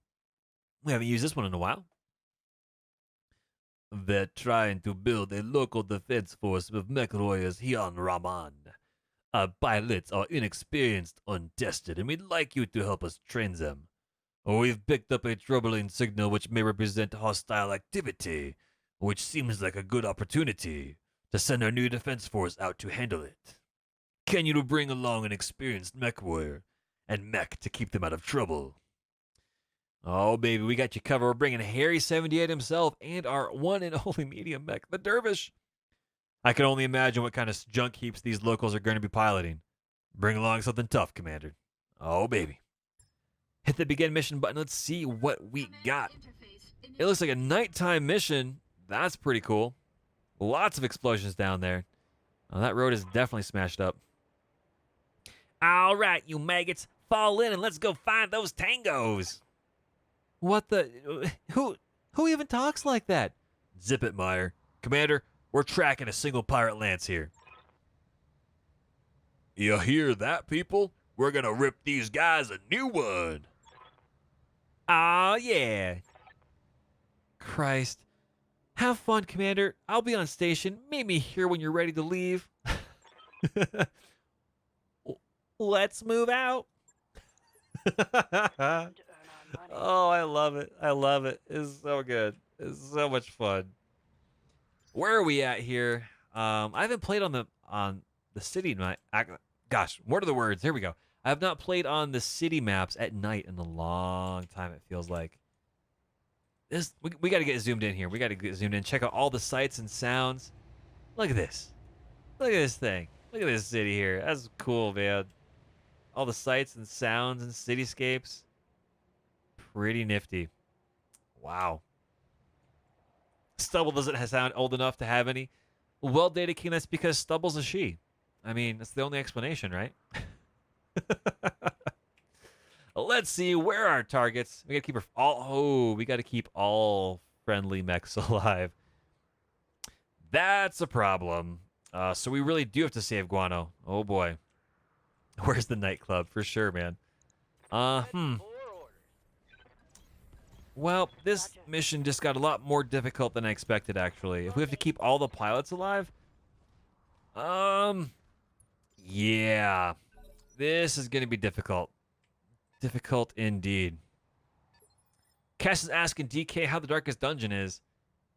we haven't used this one in a while. They're trying to build a local defense force with mech warriors here on Raman. Our pilots are inexperienced, untested, and we'd like you to help us train them. We've picked up a troubling signal which may represent hostile activity, which seems like a good opportunity to send our new defense force out to handle it. Can you bring along an experienced mech warrior and mech to keep them out of trouble? Oh, baby, we got you covered. We're bringing Harry78 himself and our one and only medium mech, the Dervish. I can only imagine what kind of junk heaps these locals are going to be piloting. Bring along something tough, Commander. Oh, baby. Hit the begin mission button. Let's see what we got. It looks like a nighttime mission. That's pretty cool. Lots of explosions down there. Oh, that road is definitely smashed up. All right, you maggots. Fall in and let's go find those tangos. What the? Who even talks like that? Zip it, Meyer. Commander, we're tracking a single pirate lance here. You hear that, people? We're gonna rip these guys a new one. Oh, yeah. Christ. Have fun, Commander. I'll be on station. Meet me here when you're ready to leave. Let's move out. Oh, I love it. I love it. It's so good. It's so much fun. Where are we at here? I haven't played on the city night. Gosh, what are the words? Here we go. I have not played on the city maps at night in a long time, it feels like. we got to get zoomed in here. We got to get zoomed in. Check out all the sights and sounds. Look at this. Look at this thing. Look at this city here. That's cool, man. All the sights and sounds and cityscapes. Pretty nifty. Wow. Stubble doesn't sound old enough to have any. Well, Data King, that's because Stubble's a she. I mean, that's the only explanation, right? Let's see, where are our targets? We gotta keep we gotta keep all friendly mechs alive. That's a problem. So we really do have to save Guano. Oh boy. Where's the nightclub? For sure, man. Well, this mission just got a lot more difficult than I expected, actually. If we have to keep all the pilots alive, yeah, this is gonna be difficult. Difficult indeed. Cass is asking DK how the Darkest Dungeon is.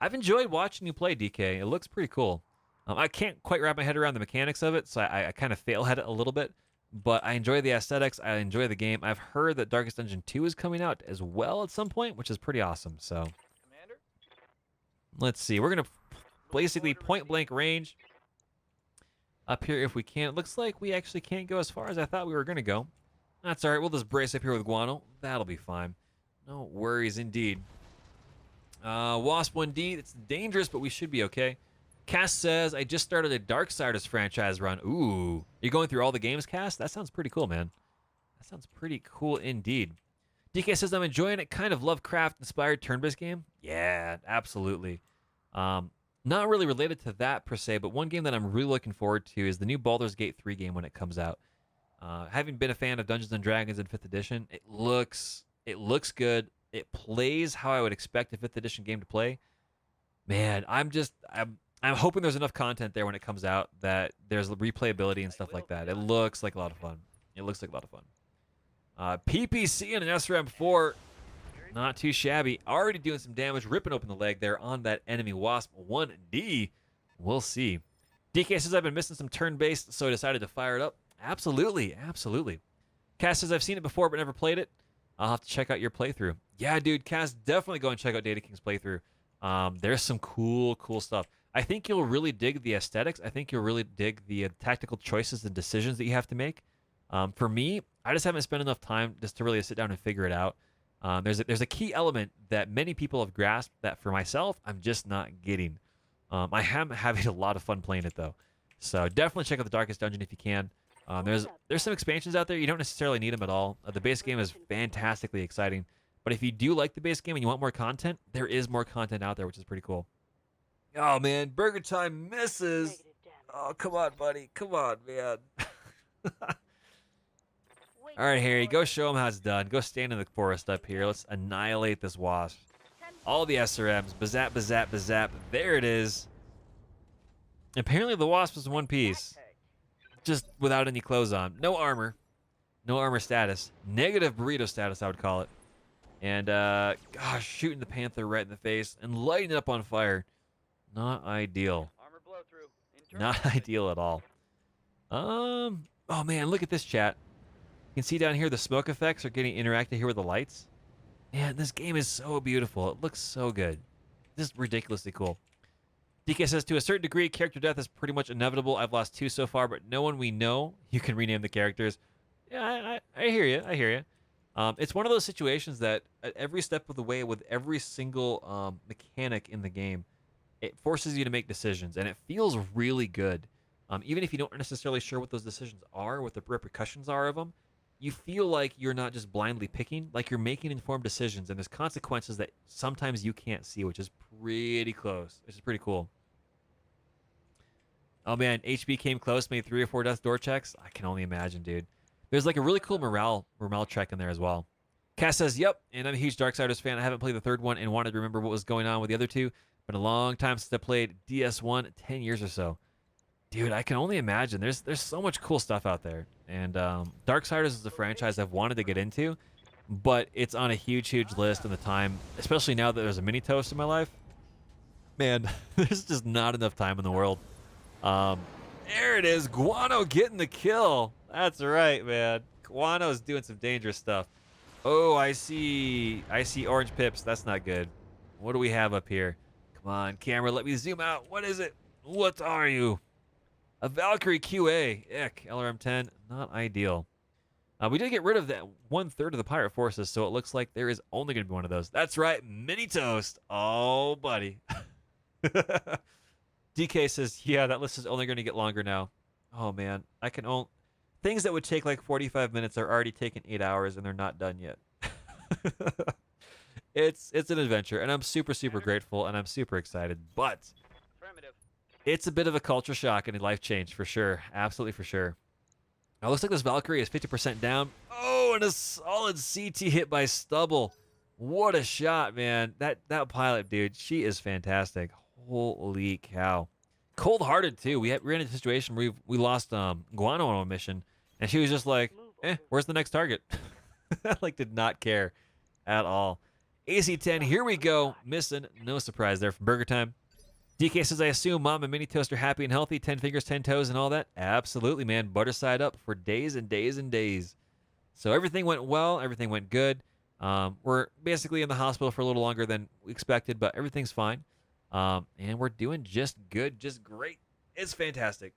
I've enjoyed watching you play, DK. It looks pretty cool. I can't quite wrap my head around the mechanics of it, so I kind of fail at it a little bit. But I enjoy the aesthetics. I enjoy the game. I've heard that Darkest Dungeon 2 is coming out as well at some point, which is pretty awesome. So, Commander? let's see. We're going to basically point-blank range up here if we can. It looks like we actually can't go as far as I thought we were going to go. That's all right. We'll just brace up here with Guano. That'll be fine. No worries indeed. Wasp 1D, it's dangerous, but we should be okay. Cass says, I just started a Darksiders franchise run. Ooh. You're going through all the games, Cass? That sounds pretty cool, man. That sounds pretty cool indeed. DK says, I'm enjoying it. Kind of Lovecraft-inspired turn-based game. Yeah, absolutely. Not really related to that, per se, but one game that I'm really looking forward to is the new Baldur's Gate 3 game when it comes out. Having been a fan of Dungeons & Dragons in 5th edition, it looks good. It plays how I would expect a 5th edition game to play. Man, I'm hoping there's enough content there when it comes out that there's replayability and stuff like that. It looks like a lot of fun. PPC and an SRM4, not too shabby. Already doing some damage, ripping open the leg there on that enemy Wasp 1D. We'll see. DK says, I've been missing some turn-based, so I decided to fire it up. Absolutely. Cass says, I've seen it before but never played it. I'll have to check out your playthrough. Yeah, dude, Cass, definitely go and check out Data King's playthrough. There's some cool stuff. I think you'll really dig the aesthetics. I think you'll really dig the tactical choices and decisions that you have to make. For me, I just haven't spent enough time just to really sit down and figure it out. There's a key element that many people have grasped that for myself, I'm just not getting. I am having a lot of fun playing it, though. So definitely check out the Darkest Dungeon if you can. There's some expansions out there. You don't necessarily need them at all. The base game is fantastically exciting. But if you do like the base game and you want more content, there is more content out there, which is pretty cool. Oh, man. Burger Time misses. Oh, come on, buddy. Come on, man. All right, Harry. Go show him how it's done. Go stand in the forest up here. Let's annihilate this wasp. All the SRMs. Bazap, bazap, bazap. There it is. Apparently the wasp is in one piece. Just without any clothes on. No armor. No armor status. Negative burrito status, I would call it. And, gosh, shooting the Panther right in the face and lighting it up on fire. Not ideal. Armor blow through. Not ideal at all. Oh, man, look at this, chat. You can see down here the smoke effects are getting interacted here with the lights. Man, this game is so beautiful. It looks so good. This is ridiculously cool. DK says, to a certain degree, character death is pretty much inevitable. I've lost 2 so far, but no one we know. You can rename the characters. Yeah, I hear you. I hear you. It's one of those situations that at every step of the way with every single mechanic in the game, it forces you to make decisions, and it feels really good. Even if you don't necessarily sure what those decisions are, what the repercussions are of them, you feel like you're not just blindly picking, like you're making informed decisions, and there's consequences that sometimes you can't see, which is pretty close, which is pretty cool. Oh man, HB came close, made 3 or 4 death door checks. I can only imagine, dude. There's like a really cool morale check in there as well. Cass says, yep, and I'm a huge Darksiders fan. I haven't played the 3rd one and wanted to remember what was going on with the other 2. Been a long time since I played DS1, 10 years or so. Dude, I can only imagine. There's so much cool stuff out there. And Darksiders is a franchise I've wanted to get into, but it's on a huge list in the time, especially now that there's a mini toast in my life. Man, there's just not enough time in the world. There it is. Guano getting the kill. That's right, man. Guano's doing some dangerous stuff. Oh, I see orange pips. That's not good. What do we have up here? Come on, camera, let me zoom out. What is it? What are you? A Valkyrie QA. Ick. LRM-10. Not ideal. We did get rid of that 1/3 of the pirate forces, so it looks like there is only going to be one of those. That's right, Mini Toast. Oh, buddy. DK says, yeah, that list is only going to get longer now. Oh, man. I can only... Things that would take like 45 minutes are already taking 8 hours, and they're not done yet. It's an adventure, and I'm super, super grateful, and I'm super excited. But Affirmative. it's a bit of a culture shock and a life change for sure. Absolutely for sure. Now, looks like this Valkyrie is 50% down. Oh, and a solid CT hit by Stubble. What a shot, man. That pilot, dude, she is fantastic. Holy cow. Cold-hearted, too. We ran into a situation where we lost Guano on a mission, and she was just like, where's the next target? Like, did not care at all. AC-10, here we go. Missing. No surprise there from Burger Time. DK says, I assume Mom and Mini Toast are happy and healthy, 10 fingers, 10 toes, and all that? Absolutely, man. Butter side up for days and days and days. So everything went well. Everything went good. We're basically in the hospital for a little longer than we expected, but everything's fine. And we're doing just good, just great. It's fantastic.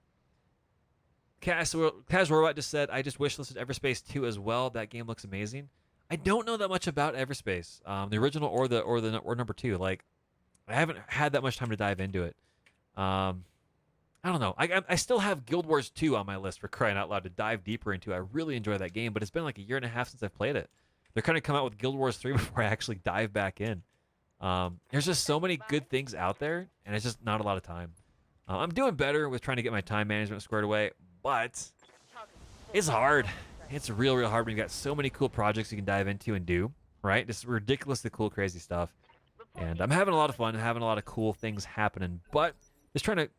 Casual Robot just said, I just wishlisted Everspace 2 as well. That game looks amazing. I don't know that much about Everspace, the original or number 2. Like, I haven't had that much time to dive into it. I don't know. I still have Guild Wars 2 on my list for crying out loud to dive deeper into. I really enjoy that game, but it's been like a year and a half since I've played it. They're kind of come out with Guild Wars 3 before I actually dive back in. There's just so many good things out there, and it's just not a lot of time. I'm doing better with trying to get my time management squared away, but it's hard. It's real, real hard when you've got so many cool projects you can dive into and do, right? Just ridiculously cool, crazy stuff. And I'm having a lot of fun, having a lot of cool things happening, but just trying to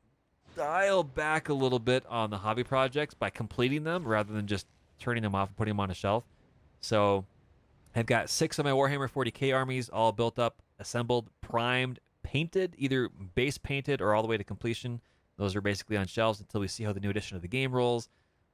dial back a little bit on the hobby projects by completing them rather than just turning them off and putting them on a shelf. So I've got 6 of my Warhammer 40k armies all built up, assembled, primed, painted, either base painted or all the way to completion. Those are basically on shelves until we see how the new edition of the game rolls.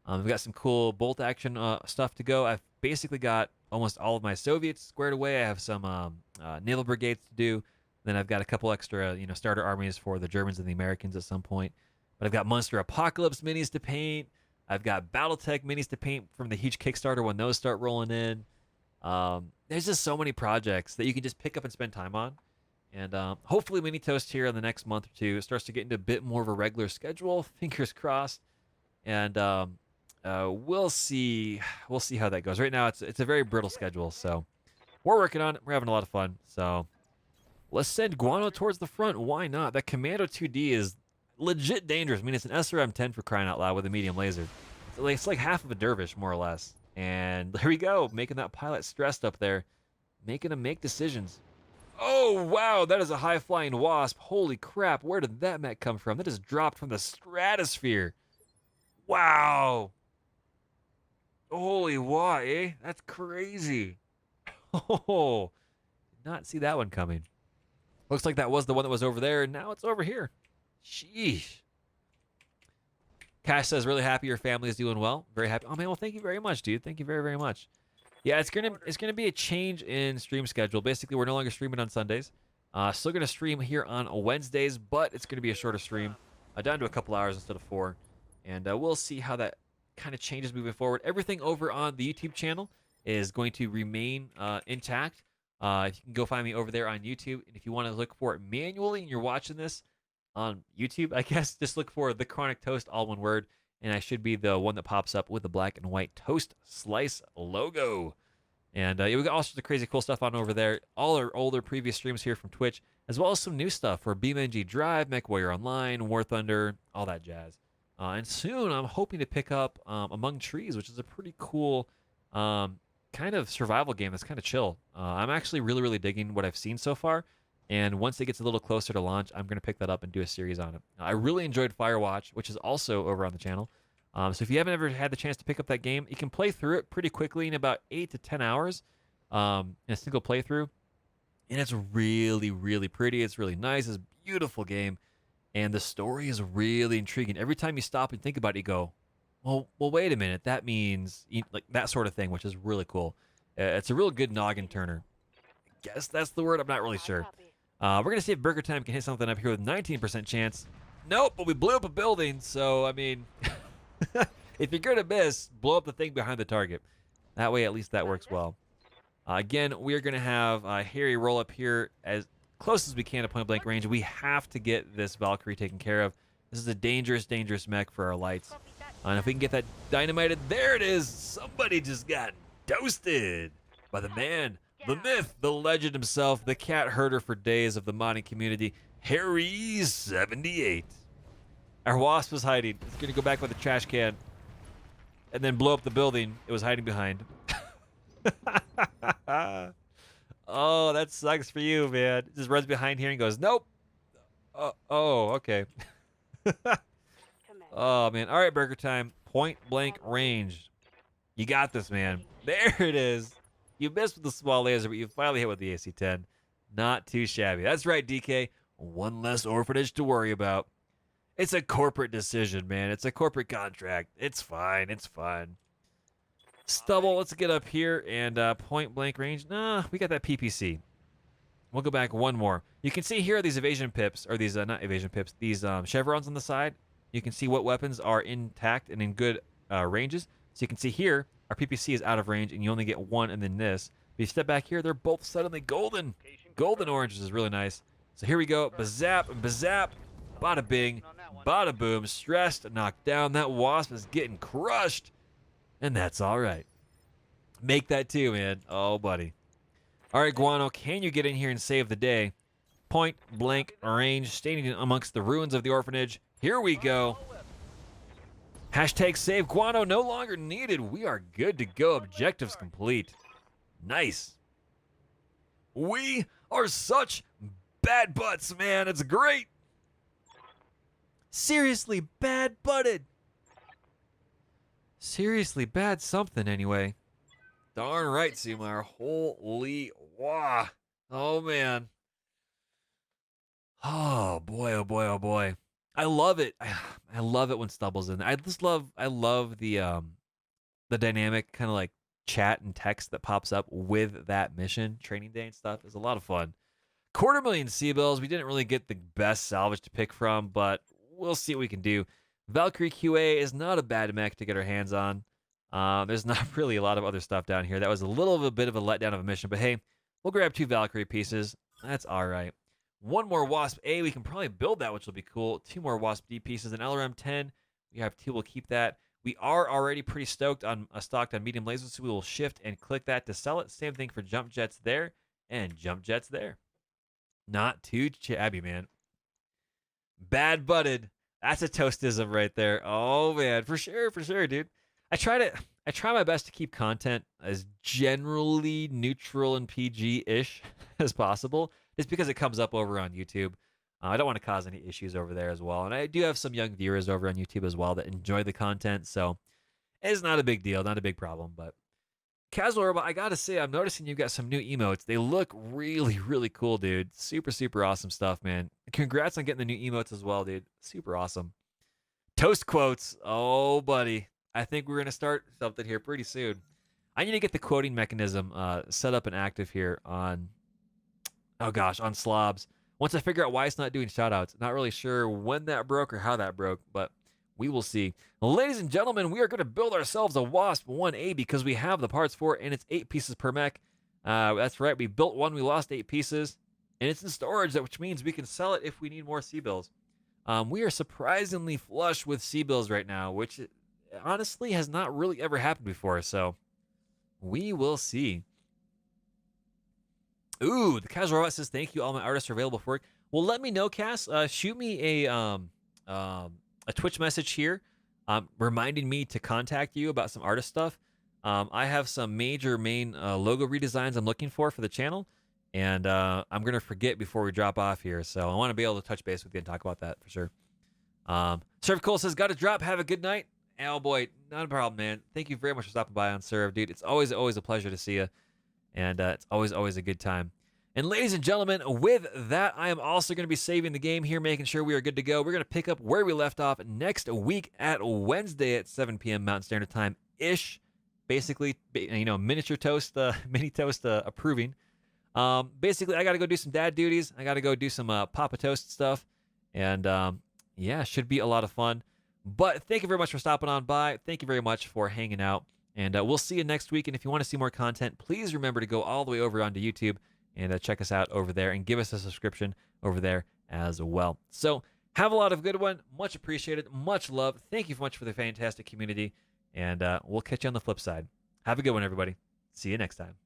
We've got some cool bolt action stuff to go. I've basically got almost all of my Soviets squared away. I have some naval brigades to do. Then I've got a couple extra, starter armies for the Germans and the Americans at some point. But I've got Monster Apocalypse minis to paint. I've got BattleTech minis to paint from the huge Kickstarter when those start rolling in. There's just so many projects that you can just pick up and spend time on. And hopefully Mini Toast here in the next month or two starts to get into a bit more of a regular schedule. Fingers crossed. And we'll see how that goes. Right now it's a very brittle schedule, so we're working on it. We're having a lot of fun. So let's send Guano towards the front. Why not? That Commando 2D is legit dangerous. I mean, it's an SRM-10 for crying out loud with a medium laser. It's like half of a dervish, more or less. And there we go, making that pilot stressed up there, making him make decisions. Oh, wow, that is a high-flying wasp. Holy crap, where did that mech come from? That just dropped from the stratosphere. Wow. Holy why, eh? That's crazy. Oh, did not see that one coming. Looks like that was the one that was over there, and now it's over here. Sheesh. Cash says, really happy your family is doing well. Very happy. Oh, man, well, thank you very much, dude. Thank you very, very much. Yeah, it's gonna be a change in stream schedule. Basically, we're no longer streaming on Sundays. Still gonna stream here on Wednesdays, but it's gonna be a shorter stream, down to a couple hours instead of 4. And we'll see how that kind of changes moving forward. Everything over on the YouTube channel is going to remain intact. If you can go find me over there on YouTube, and if you want to look for it manually and you're watching this on YouTube, I guess just look for TheChronicToast, all one word, and I should be the one that pops up with the black and white toast slice logo. And yeah, we got all sorts of crazy cool stuff on over there. All our older previous streams here from Twitch, as well as some new stuff for BeamNG Drive, MechWarrior Online, War Thunder, all that jazz. And soon I'm hoping to pick up Among Trees, which is a pretty cool kind of survival game that's kind of chill. I'm actually really, really digging what I've seen so far. And once it gets a little closer to launch, I'm going to pick that up and do a series on it. I really enjoyed Firewatch, which is also over on the channel. So if you haven't ever had the chance to pick up that game, you can play through it pretty quickly in about 8 to 10 hours in a single playthrough. And it's really, really pretty. It's really nice. It's a beautiful game. And the story is really intriguing. Every time you stop and think about it, you go, well, wait a minute. That means like that sort of thing, which is really cool. It's a real good noggin turner. I guess that's the word. I'm not really sure. We're going to see if Burger Time can hit something up here with 19% chance. Nope, but we blew up a building, so, I mean, if you're going to miss, blow up the thing behind the target. That way, at least that works well. Again, we're going to have Harry roll up here as close as we can to point-blank range. We have to get this Valkyrie taken care of. This is a dangerous, dangerous mech for our lights. And if we can get that dynamited, there it is. Somebody just got toasted by the man, the myth, the legend himself, the cat herder for days of the modding community, Harry78. Our wasp was hiding. It's going to go back with the trash can and then blow up the building it was hiding behind. Oh, that sucks for you, man. It just runs behind here and goes, nope. Oh, okay. Oh, man. All right, Burger Time. Point blank range. You got this, man. There it is. You missed with the small laser, but you finally hit with the AC-10. Not too shabby. That's right, DK. One less orphanage to worry about. It's a corporate decision, man. It's a corporate contract. It's fine. It's fine. Stubble, let's get up here and point blank range. Nah, we got that PPC. We'll go back one more. You can see here these evasion pips, or these, not evasion pips, these chevrons on the side. You can see what weapons are intact and in good ranges. So you can see here, our PPC is out of range, and you only get one, and then this. If you step back here, they're both suddenly golden. Golden orange is really nice. So here we go. Bazap and bazap. Bada bing. Bada boom. Stressed. Knocked down. That wasp is getting crushed. And that's all right. Make that too, man. Oh, buddy. All right, Guano, can you get in here and save the day? Point blank range, standing amongst the ruins of the orphanage. Here we go. Hashtag save Guano no longer needed. We are good to go. Objectives complete. Nice. We are such bad butts, man. It's great. Seriously, bad butted. Seriously, bad something anyway. Darn right, Seymour. Holy wah. Oh, man. Oh, boy, oh, boy, oh, boy. I love it. I love it when Stubble's in there. I love the dynamic kind of like chat and text that pops up with that mission, training day and stuff. It's a lot of fun. 250,000 C-bills. We didn't really get the best salvage to pick from, but we'll see what we can do. Valkyrie QA is not a bad mech to get our hands on. There's not really a lot of other stuff down here. That was a little bit of a letdown of a mission, but hey, we'll grab 2 Valkyrie pieces. That's all right. 1 more Wasp A. We can probably build that, which will be cool. 2 more Wasp D pieces. An LRM-10. We have 2. We'll keep that. We are already pretty stocked on medium lasers, so we will shift and click that to sell it. Same thing for jump jets there and jump jets there. Not too shabby, man. Bad butted. That's a toastism right there. Oh, man. For sure, dude. I try my best to keep content as generally neutral and PG-ish as possible, just because it comes up over on YouTube. I don't want to cause any issues over there as well. And I do have some young viewers over on YouTube as well that enjoy the content, so it's not a big deal, not a big problem. But Casual Robot, I gotta say, I'm noticing you've got some new emotes. They look really, really cool, dude. Super, super awesome stuff, man. Congrats on getting the new emotes as well, dude. Super awesome. Toast quotes. Oh, buddy. I think we're going to start something here pretty soon. I need to get the quoting mechanism set up and active here on, on Slobs. Once I figure out why it's not doing shoutouts. Not really sure when that broke or how that broke, but we will see. Ladies and gentlemen, we are going to build ourselves a Wasp 1A because we have the parts for it, and it's 8 pieces per mech. That's right. We built one. We lost 8 pieces, and it's in storage, which means we can sell it if we need more C-bills. We are surprisingly flush with C-bills right now, which honestly has not really ever happened before, so we will see. Ooh, the Casual Robot says, thank you, all my artists are available for work. Well, let me know, Cass. Shoot me a Twitch message here reminding me to contact you about some artist stuff. I have some major main logo redesigns I'm looking for the channel, and I'm going to forget before we drop off here, so I want to be able to touch base with you and talk about that for sure. Serve Cole says, got to drop. Have a good night. Oh, boy, not a problem, man. Thank you very much for stopping by on Serve, dude. It's always a pleasure to see you, and it's always a good time. And ladies and gentlemen, with that, I am also going to be saving the game here, making sure we are good to go. We're going to pick up where we left off next week at Wednesday at 7 p.m. Mountain Standard Time-ish. Basically, miniature toast, mini toast approving. Basically, I got to go do some dad duties. I got to go do some Papa Toast stuff. And yeah, should be a lot of fun. But thank you very much for stopping on by. Thank you very much for hanging out. And we'll see you next week. And if you want to see more content, please remember to go all the way over onto YouTube and check us out over there and give us a subscription over there as well. So have a lot of good one. Much appreciated. Much love. Thank you so much for the fantastic community. And we'll catch you on the flip side. Have a good one, everybody. See you next time.